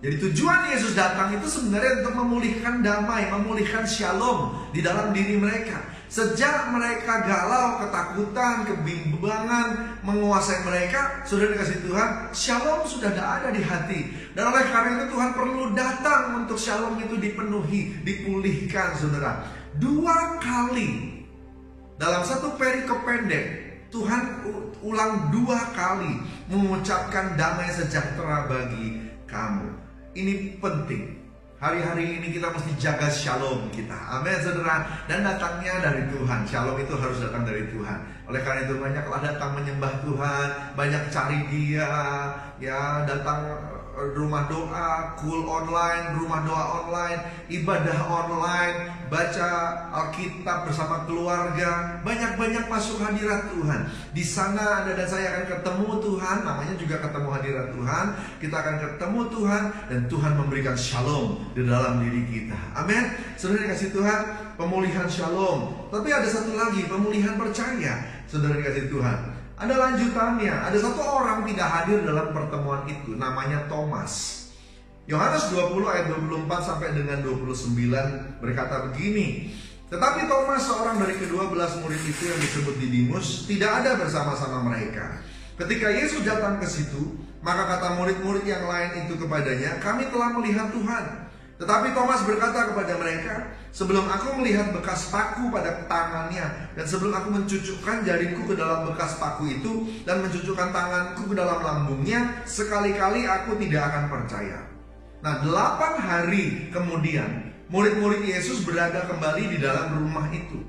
Speaker 5: Jadi tujuan Yesus datang itu sebenarnya untuk memulihkan damai, memulihkan shalom di dalam diri mereka. Sejak mereka galau, ketakutan, kebimbangan menguasai mereka, sudah dikasih Tuhan, shalom sudah ada di hati. Dan oleh karena itu Tuhan perlu datang untuk shalom itu dipenuhi, dipulihkan saudara. Dua kali dalam satu perikop pendek, Tuhan ulang dua kali mengucapkan damai sejahtera bagi kamu. Ini penting. Hari-hari ini kita mesti jaga shalom kita. Amin saudara. Dan datangnya dari Tuhan. Shalom itu harus datang dari Tuhan. Oleh karena itu banyaklah datang menyembah Tuhan, banyak cari Dia, ya, datang rumah doa, cool online, rumah doa online, ibadah online, baca Alkitab bersama keluarga, banyak-banyak masuk hadirat Tuhan. Di sana Anda dan saya akan ketemu Tuhan, namanya juga ketemu hadirat Tuhan. Kita akan ketemu Tuhan dan Tuhan memberikan shalom di dalam diri kita. Amin. Saudara dikasih Tuhan, pemulihan shalom. Tapi ada satu lagi, pemulihan percaya. Saudara dikasih Tuhan, ada lanjutannya. Ada satu orang tidak hadir dalam pertemuan itu, namanya Thomas. Yohanes 20 ayat 24 sampai dengan 29 berkata begini. Tetapi Thomas, seorang dari ke-12 murid itu yang disebut Didimus, tidak ada bersama-sama mereka. Ketika Yesus datang ke situ, maka kata murid-murid yang lain itu kepadanya, kami telah melihat Tuhan. Tetapi Thomas berkata kepada mereka, sebelum aku melihat bekas paku pada tangannya, dan sebelum aku mencucukkan jariku ke dalam bekas paku itu, dan mencucukkan tanganku ke dalam lambungnya, sekali-kali aku tidak akan percaya. Nah, 8 hari kemudian, murid-murid Yesus berada kembali di dalam rumah itu.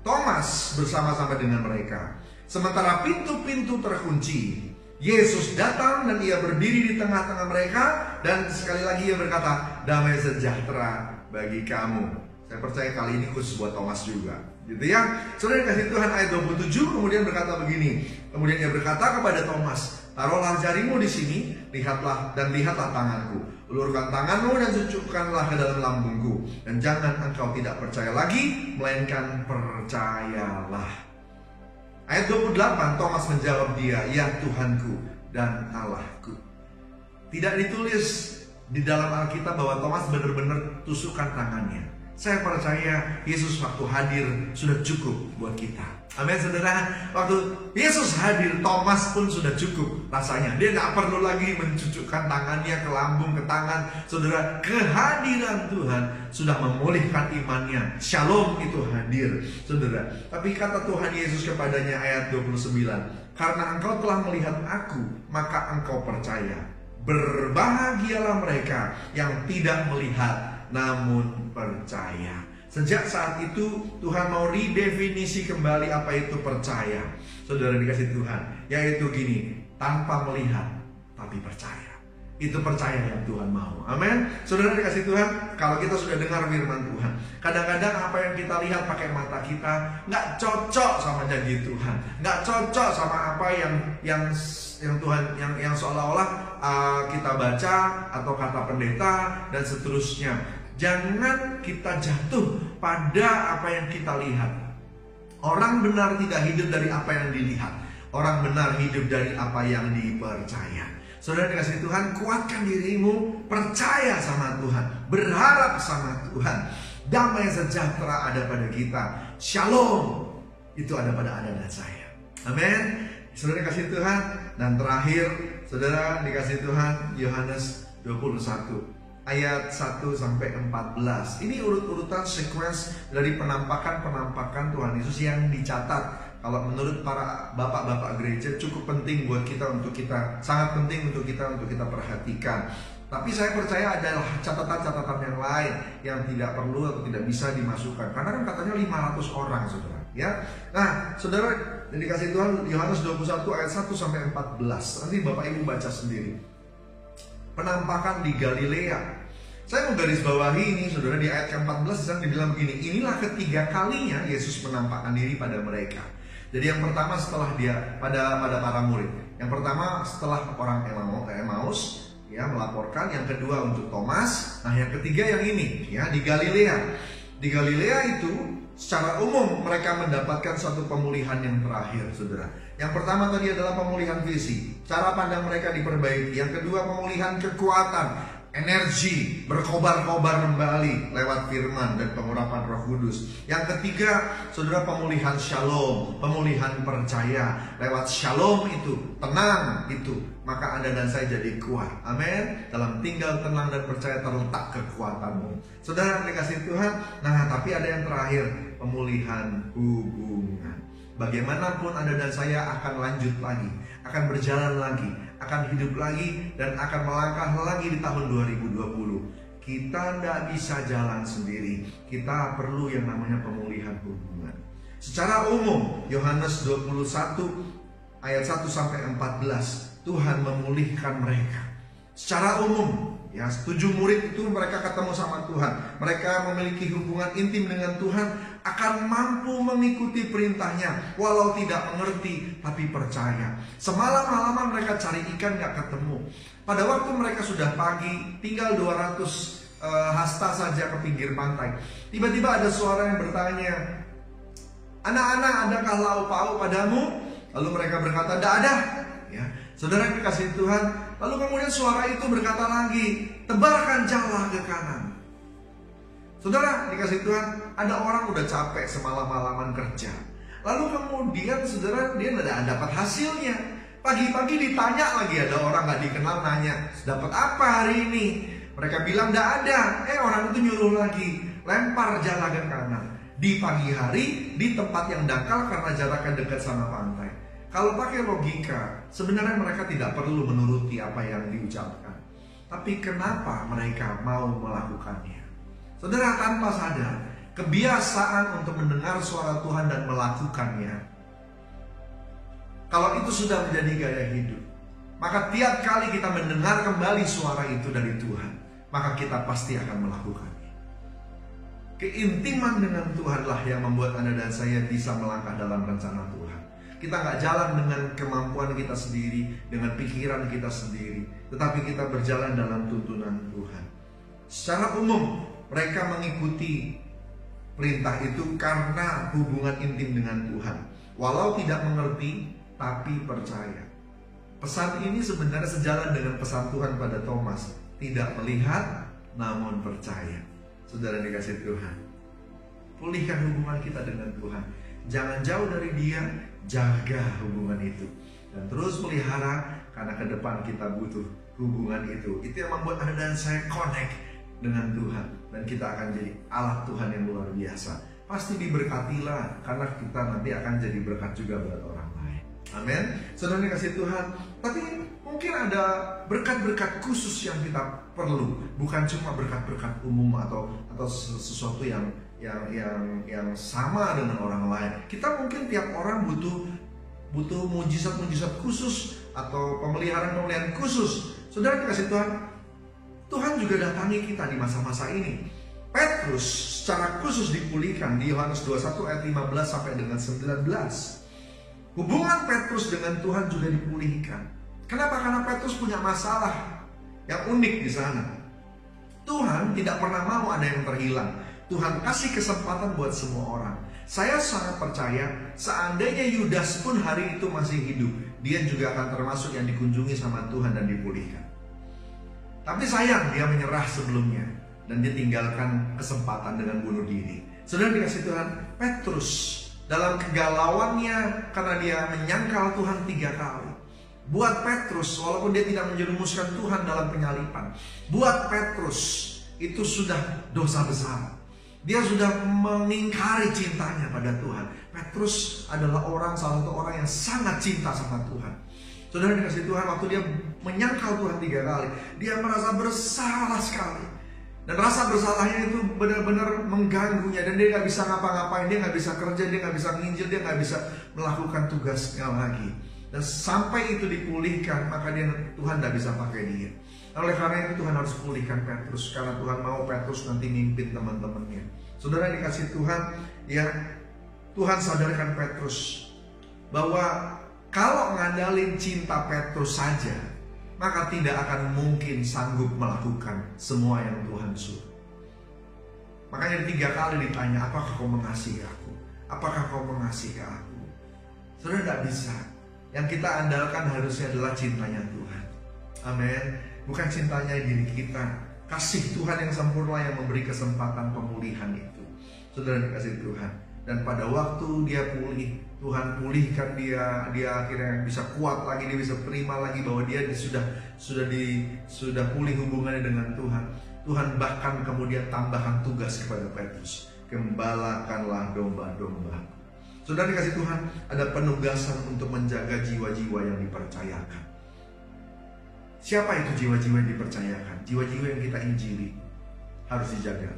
Speaker 5: Thomas bersama-sama dengan mereka. Sementara pintu-pintu terkunci, Yesus datang dan ia berdiri di tengah-tengah mereka, dan sekali lagi ia berkata, damai sejahtera bagi kamu. Saya percaya kali ini khusus buat Thomas juga. gitu ya. Saudara dikasih Tuhan, ayat 27 kemudian berkata begini. Kemudian ia berkata kepada Thomas, taruhlah jarimu di sini, lihatlah tanganku. Ulurkan tanganmu dan cucukkanlah ke dalam lambungku. Dan jangan engkau tidak percaya lagi, melainkan percayalah. Ayat 28, Thomas menjawab dia, ya Tuhanku dan Allahku. Tidak ditulis di dalam Alkitab bahwa Thomas benar-benar tusukkan tangannya. Saya percaya Yesus waktu hadir sudah cukup buat kita. Amin saudara. Waktu Yesus hadir, Thomas pun sudah cukup rasanya. Dia gak perlu lagi mencucukkan tangannya ke lambung, ke tangan. Saudara, kehadiran Tuhan sudah memulihkan imannya. Shalom itu hadir, saudara. Tapi kata Tuhan Yesus kepadanya ayat 29, karena engkau telah melihat aku, maka engkau percaya. Berbahagialah mereka yang tidak melihat namun percaya. Sejak saat itu Tuhan mau redefinisi kembali apa itu percaya. Saudara dikasih Tuhan, yaitu gini, tanpa melihat tapi percaya. Itu percaya yang Tuhan mau. Amin. Saudara dikasih Tuhan, kalau kita sudah dengar firman Tuhan, kadang-kadang apa yang kita lihat pakai mata kita nggak cocok sama janji Tuhan, nggak cocok sama apa yang Tuhan yang seolah-olah kita baca atau kata pendeta dan seterusnya. Jangan kita jatuh pada apa yang kita lihat. Orang benar tidak hidup dari apa yang dilihat. Orang benar hidup dari apa yang dipercaya. Saudara dikasih Tuhan, kuatkan dirimu, percaya sama Tuhan, berharap sama Tuhan. Damai sejahtera ada pada kita. Shalom itu ada pada Anda dan saya. Amin. Saudara dikasih Tuhan. Dan terakhir, saudara dikasih Tuhan, Yohanes 21 ayat 1-14. Ini urut-urutan sequence dari penampakan Tuhan Yesus yang dicatat. Kalau menurut para bapak-bapak gereja cukup penting buat kita, sangat penting untuk kita perhatikan. Tapi saya percaya ada catatan-catatan yang lain yang tidak perlu atau tidak bisa dimasukkan. Karena kan katanya 500 orang, saudara. Ya, nah, saudara dikasih Tuhan, Yohanes 21 ayat 1-14. Nanti Bapak Ibu baca sendiri. Penampakan di Galilea. Saya mau garis bawahi ini, saudara, di ayat ke-14 sedang dibilang begini. Inilah ketiga kalinya Yesus menampakkan diri pada mereka. Jadi yang pertama setelah dia pada para murid. Yang pertama setelah orang Emmaus ya melaporkan, yang kedua untuk Thomas. Nah, yang ketiga yang ini ya di Galilea. Di Galilea itu secara umum mereka mendapatkan suatu pemulihan yang terakhir, saudara. Yang pertama tadi adalah pemulihan visi, cara pandang mereka diperbaiki. Yang kedua pemulihan kekuatan, energi, berkobar-kobar kembali lewat firman dan pengurapan Roh Kudus. Yang ketiga, saudara, pemulihan shalom, pemulihan percaya. Lewat shalom itu, tenang itu, maka Anda dan saya jadi kuat. Amin. Dalam tinggal tenang dan percaya terletak kekuatanmu. Saudara dikasih Tuhan. Nah, tapi ada yang terakhir, pemulihan hubungan. Bagaimanapun Anda dan saya akan lanjut lagi, akan berjalan lagi, akan hidup lagi, dan akan melangkah lagi di tahun 2020. Kita tidak bisa jalan sendiri. Kita perlu yang namanya pemulihan hubungan. Secara umum, Yohanes 21 ayat 1-14, Tuhan memulihkan mereka. Secara umum, ya, 7 murid itu mereka ketemu sama Tuhan. Mereka memiliki hubungan intim dengan Tuhan, akan mampu mengikuti perintahnya walau tidak mengerti tapi percaya. Semalam-malaman mereka cari ikan gak ketemu. Pada waktu mereka sudah pagi, tinggal 200 hasta saja ke pinggir pantai, tiba-tiba ada suara yang bertanya, "Anak-anak, adakah lauk pauk padamu?" Lalu mereka berkata, "Tidak ada." Ya, saudara yang dikasihi Tuhan. Lalu kemudian suara itu berkata lagi, "Tebarkan jala ke kanan." Saudara dikasih Tuhan, ada orang udah capek semalam-malaman kerja. Lalu kemudian saudara dia tidak dapat hasilnya. Pagi-pagi ditanya lagi, ada orang gak dikenal nanya, "Dapat apa hari ini?" Mereka bilang tidak ada. Orang itu nyuruh lagi, "Lempar jala ke kanan." Di pagi hari, di tempat yang dangkal karena jaraknya dekat sama pantai. Kalau pakai logika, sebenarnya mereka tidak perlu menuruti apa yang diucapkan. Tapi kenapa mereka mau melakukannya? Saudara, tanpa sadar, kebiasaan untuk mendengar suara Tuhan dan melakukannya, kalau itu sudah menjadi gaya hidup, maka tiap kali kita mendengar kembali suara itu dari Tuhan, maka kita pasti akan melakukannya. Keintiman dengan Tuhanlah yang membuat Anda dan saya bisa melangkah dalam rencana Tuhan. Kita nggak jalan dengan kemampuan kita sendiri, dengan pikiran kita sendiri, tetapi kita berjalan dalam tuntunan Tuhan. Secara umum, mereka mengikuti perintah itu karena hubungan intim dengan Tuhan. Walau tidak mengerti, tapi percaya. Pesan ini sebenarnya sejalan dengan pesan Tuhan pada Thomas. Tidak melihat, namun percaya. Saudara dikasih Tuhan, pulihkan hubungan kita dengan Tuhan. Jangan jauh dari Dia, jaga hubungan itu. Dan terus pelihara, karena ke depan kita butuh hubungan itu. Itu yang membuat Anda dan saya connect dengan Tuhan. Dan kita akan jadi alat Tuhan yang luar biasa. Pasti diberkatilah, karena kita nanti akan jadi berkat juga buat orang lain. Amin. Saudara dikasih Tuhan, tapi mungkin ada berkat-berkat khusus yang kita perlu, bukan cuma berkat-berkat umum atau sesuatu yang sama dengan orang lain. Kita mungkin tiap orang butuh mujizat-mujizat khusus atau pemeliharaan khusus. Saudara dikasih Tuhan, Tuhan juga datangi kita di masa-masa ini. Petrus secara khusus dipulihkan di Yohanes 21 ayat 15 sampai dengan 19. Hubungan Petrus dengan Tuhan juga dipulihkan. Kenapa? Karena Petrus punya masalah yang unik di sana. Tuhan tidak pernah mau ada yang terhilang. Tuhan kasih kesempatan buat semua orang. Saya sangat percaya seandainya Yudas pun hari itu masih hidup, dia juga akan termasuk yang dikunjungi sama Tuhan dan dipulihkan. Tapi sayang, dia menyerah sebelumnya dan dia tinggalkan kesempatan dengan bunuh diri. Saudara dikasih Tuhan, Petrus dalam kegalauannya karena dia menyangkal Tuhan 3 kali. Buat Petrus, walaupun dia tidak menjerumuskan Tuhan dalam penyalipan, buat Petrus itu sudah dosa besar. Dia sudah mengingkari cintanya pada Tuhan. Petrus adalah salah satu orang yang sangat cinta sama Tuhan. Saudara dikasih Tuhan, waktu dia menyangkal Tuhan 3 kali, dia merasa bersalah sekali. Dan rasa bersalahnya itu benar-benar mengganggunya. Dan dia gak bisa ngapa-ngapain, dia gak bisa kerja, dia gak bisa nginjil, dia gak bisa melakukan tugasnya lagi. Dan sampai itu dipulihkan, maka Tuhan gak bisa pakai dia. Oleh karena itu Tuhan harus pulihkan Petrus, karena Tuhan mau Petrus nanti mimpin teman-temannya. Saudara dikasih Tuhan, ya Tuhan sadarkan Petrus bahwa kalau ngandalin cinta Petrus saja, maka tidak akan mungkin sanggup melakukan semua yang Tuhan suruh. Makanya 3 kali ditanya, apakah kau mengasihi aku? Apakah kau mengasihi aku? Saudara tidak bisa. Yang kita andalkan harusnya adalah cintanya Tuhan. Amin. Bukan cintanya diri kita. Kasih Tuhan yang sempurna yang memberi kesempatan pemulihan itu. Saudara dikasih Tuhan. Dan pada waktu dia pulih, Tuhan pulihkan dia akhirnya bisa kuat lagi, dia bisa terima lagi bahwa dia sudah pulih hubungannya dengan Tuhan. Tuhan bahkan kemudian tambahkan tugas kepada Petrus, gembalakanlah domba-domba. Saudara dikasih Tuhan, ada penugasan untuk menjaga jiwa-jiwa yang dipercayakan. Siapa itu jiwa-jiwa yang dipercayakan? Jiwa-jiwa yang kita injili harus dijaga.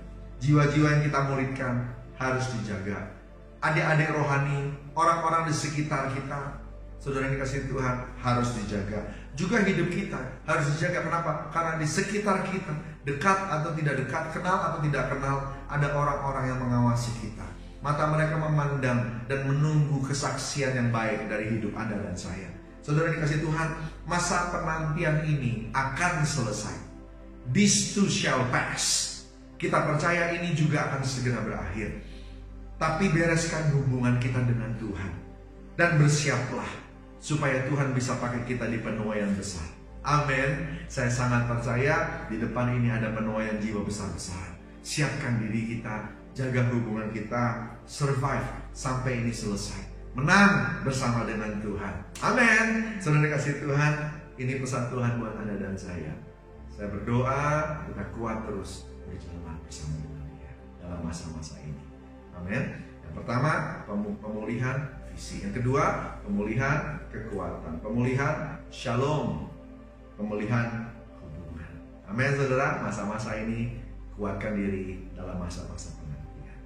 Speaker 5: Jiwa-jiwa yang kita muridkan harus dijaga. Adik-adik rohani, orang-orang di sekitar kita, saudara yang dikasih Tuhan, harus dijaga. Juga hidup kita harus dijaga. Kenapa? Karena di sekitar kita, dekat atau tidak dekat, kenal atau tidak kenal, ada orang-orang yang mengawasi kita. Mata mereka memandang dan menunggu kesaksian yang baik dari hidup Anda dan saya. Saudara dikasih Tuhan, masa penantian ini akan selesai. This too shall pass. Kita percaya ini juga akan segera berakhir. Tapi bereskan hubungan kita dengan Tuhan. Dan bersiaplah supaya Tuhan bisa pakai kita di penuaian besar. Amin. Saya sangat percaya di depan ini ada penuaian jiwa besar-besar. Siapkan diri kita, jaga hubungan kita, survive sampai ini selesai. Menang bersama dengan Tuhan. Amin. Saudara kasih Tuhan, ini pesan Tuhan buat Anda dan saya. Saya berdoa kita kuat terus berjalan bersama dengan Dia dalam masa-masa ini. Amin. Yang pertama, pemulihan visi. Yang kedua, pemulihan kekuatan. Pemulihan shalom. Pemulihan hubungan. Amin, saudara. Masa-masa ini kuatkan diri dalam masa-masa penantian.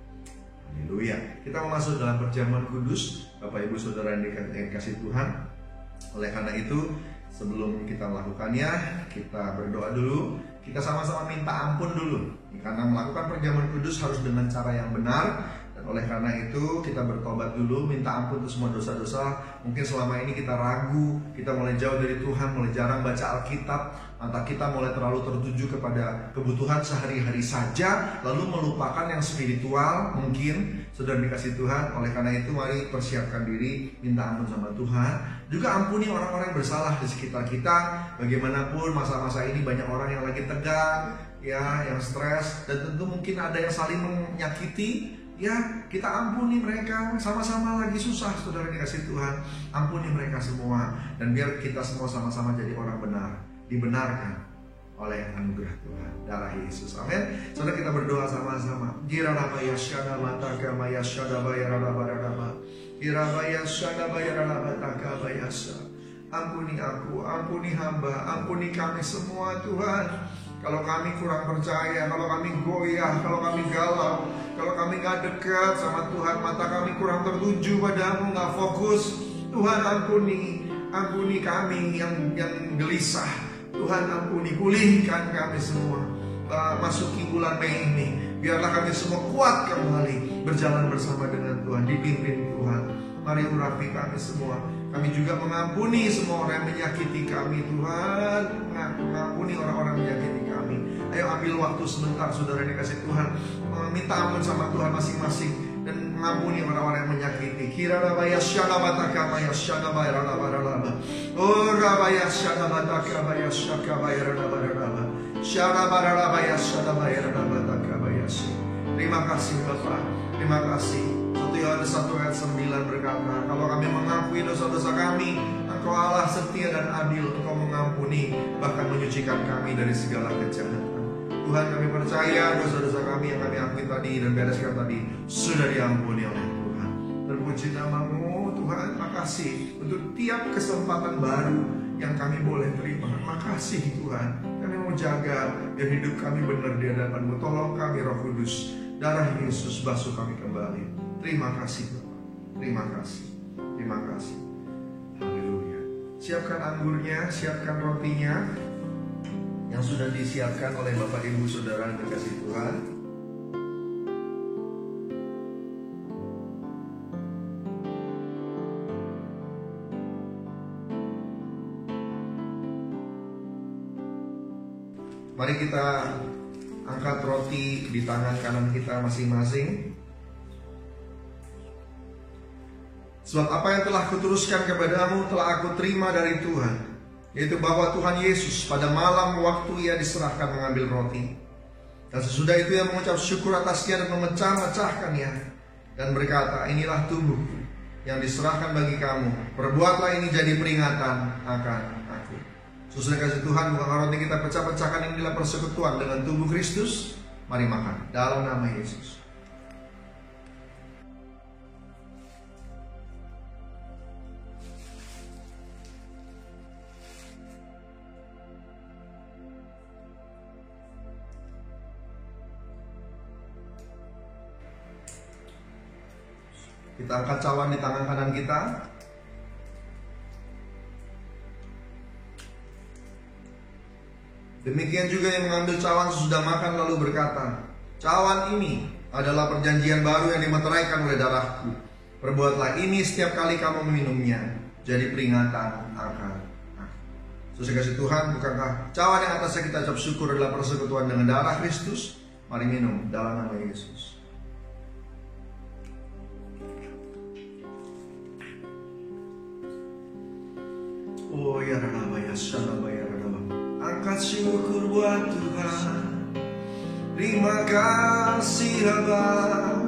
Speaker 5: Haleluya. Kita mau masuk dalam perjamuan kudus, Bapak Ibu Saudara yang dikasih Tuhan. Oleh karena itu, sebelum kita melakukannya, kita berdoa dulu. Kita sama-sama minta ampun dulu. Karena melakukan perjamuan kudus harus dengan cara yang benar. Dan oleh karena itu kita bertobat dulu, minta ampun untuk semua dosa-dosa. Mungkin selama ini kita ragu, kita mulai jauh dari Tuhan, mulai jarang baca Alkitab, mata kita mulai terlalu tertuju kepada kebutuhan sehari-hari saja, lalu melupakan yang spiritual. Mungkin sudah dikasih Tuhan. Oleh karena itu mari persiapkan diri, minta ampun sama Tuhan. Juga ampuni orang-orang yang bersalah di sekitar kita. Bagaimanapun masa-masa ini banyak orang yang lagi tegang, ya, yang stres, dan tentu mungkin ada yang saling menyakiti. Ya, kita ampuni mereka. Sama-sama lagi susah, saudara dikasih Tuhan. Ampuni mereka semua. Dan biar kita semua sama-sama jadi orang benar, dibenarkan oleh anugerah Tuhan, darah Yesus. Amin. Saudara, kita berdoa sama-sama. Girarabaya syada mataka maya syada bayarabaya. Girabaya syada bayarabataka bayasa. Ampuni aku, ampuni hamba, ampuni kami semua Tuhan. Kalau kami kurang percaya, kalau kami goyah, kalau kami galau, kalau kami gak dekat sama Tuhan, mata kami kurang tertuju padamu, gak fokus. Tuhan ampuni kami yang gelisah. Tuhan ampuni, pulihkan kami semua. Masuki bulan Mei ini, biarlah kami semua kuat kembali berjalan bersama dengan Tuhan, dipimpin Tuhan. Mari urapi kami semua. Kami juga mengampuni semua orang yang menyakiti kami, Tuhan. Mengampuni orang-orang yang menyakiti kami. Ayo ambil waktu sebentar, saudara dikasih Tuhan, minta ampun sama Tuhan masing-masing dan mengampuni orang-orang yang menyakiti. Kirarabaya syanabataka maya syanabayarabaya. Oh rabaya syanabataka maya syakabayarabaya. Syanabarabaya syanabayarabataka maya. Terima kasih Bapak. Terima kasih. 1 Yohanes 1 ayat 9 berkata, kalau kami mengakui dosa-dosa kami, Engkau Allah setia dan adil, Engkau mengampuni, bahkan menyucikan kami dari segala kejahatan. Tuhan, kami percaya dosa-dosa kami yang kami akui tadi dan bereskan tadi sudah diampuni oleh Tuhan. Terpuji nama-Mu Tuhan. Makasih untuk tiap kesempatan baru yang kami boleh terima. Makasih Tuhan. Kami mau jaga biar hidup kami benar di hadapan-Mu. Tolong kami Roh Kudus, darah Yesus basuh kami kembali. Terima kasih Bapak. Terima kasih. Terima kasih. Haleluya. Siapkan anggurnya, siapkan rotinya yang sudah disiapkan oleh Bapak Ibu Saudara yang dikasihi Tuhan. Mari kita angkat roti di tangan kanan kita masing-masing. Sebab apa yang telah kuteruskan kepadamu telah aku terima dari Tuhan, yaitu bahwa Tuhan Yesus pada malam waktu Ia diserahkan mengambil roti, dan sesudah itu Ia mengucap syukur atasnya dan memecah-mecahkannya dan berkata, inilah tubuh yang diserahkan bagi kamu, perbuatlah ini jadi peringatan akan aku. Sesudah kasih Tuhan, bukan roti kita pecah-pecahkan, inilah persekutuan dengan tubuh Kristus. Mari makan dalam nama Yesus. Kita angkat cawan di tangan kanan kita. Demikian juga yang mengambil cawan sesudah makan lalu berkata, cawan ini adalah perjanjian baru yang dimeteraikan oleh darahku. Perbuatlah ini setiap kali kamu meminumnya, jadi peringatan akan aku. Sesuai kasih Tuhan, bukankah cawan yang atasnya kita ucap syukur adalah persekutuan dengan darah Kristus? Mari minum dalam nama Yesus. Oh ya Rabbi, ya Shalom, ya Rabbi. Angkat syukur buat Tuhan. Terima kasih Bapa.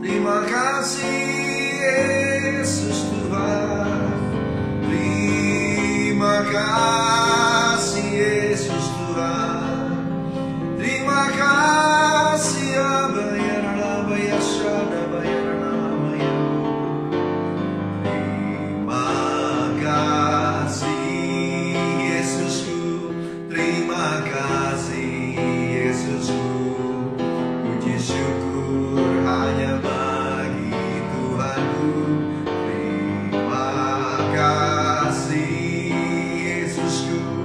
Speaker 5: Terima kasih Yesus Tuhan. Terima kasih Yesus Tuhan. Terima kasih Abba ya Rabbi, ya Shalom, ya Rabbi. Terima kasih Yesusku.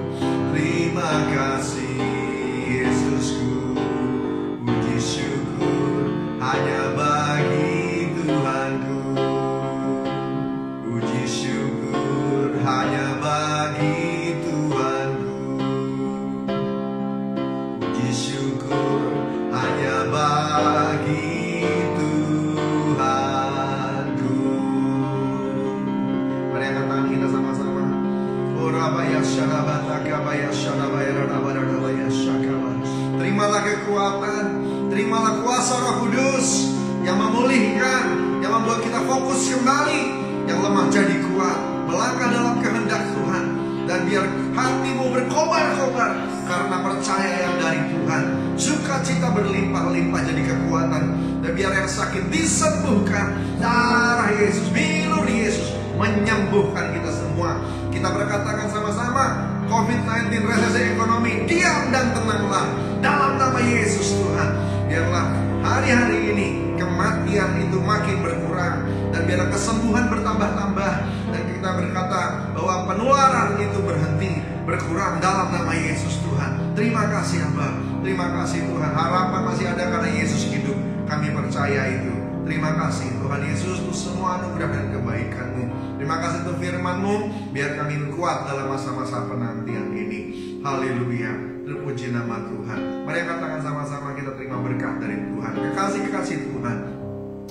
Speaker 5: Terimalah kekuatan, terimalah kuasa Roh Kudus yang memulihkan, yang membuat kita fokus kembali, yang lemah jadi kuat, melangkah dalam kehendak Tuhan. Dan biar hatimu berkobar-kobar karena percaya yang dari Tuhan. Sukacita berlimpah-limpah jadi kekuatan. Dan biar yang sakit disembuhkan. Darah Yesus, bilur Yesus menyembuhkan kita semua. Kita berkatakan sama-sama, COVID-19, resesi ekonomi, diam dan tenanglah dalam nama Yesus Tuhan. Biarlah hari-hari ini kematian itu makin berkurang, dan biarlah kesembuhan bertambah-tambah, dan kita berkata bahwa penularan itu berhenti, berkurang dalam nama Yesus Tuhan. Terima kasih Abah, terima kasih Tuhan. Harapan masih ada karena Yesus hidup, kami percaya itu. Terima kasih Tuhan Yesus untuk semua anugerah dan kebaikan-Mu. Terima kasih untuk firman-Mu, biar kami kuat dalam masa-masa penantian ini. Haleluya, terpuji nama Tuhan. Mari katakan sama-sama, kita terima berkat dari Tuhan. Kekasih-kekasih Tuhan,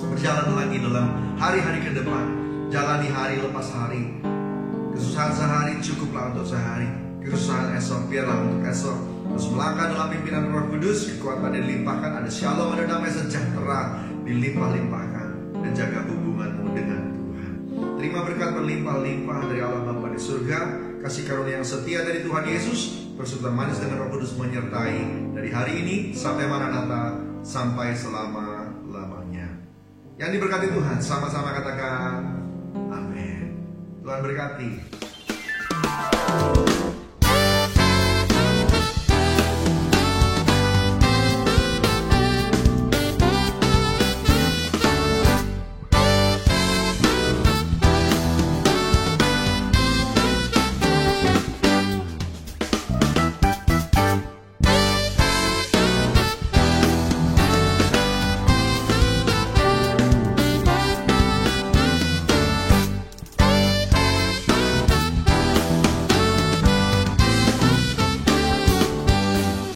Speaker 5: berjalan lagi dalam hari-hari ke depan. Jalani hari lepas hari. Kesusahan sehari cukuplah untuk sehari. Kesusahan esok biarlah untuk esok. Terus melangkah dalam pimpinan Roh Kudus, kekuatan dilimpahkan, ada shalom, ada damai sejahtera dilimpah-limpahkan, dan jaga hubunganmu dengan Tuhan. Terima berkat berlimpah-limpah dari Allah Bapa di surga, kasih karunia yang setia dari Tuhan Yesus, persekutuan manis dengan Roh Kudus menyertai dari hari ini sampai Maranatha, sampai selama-lamanya. Yang diberkati Tuhan, sama-sama katakan amin. Tuhan berkati.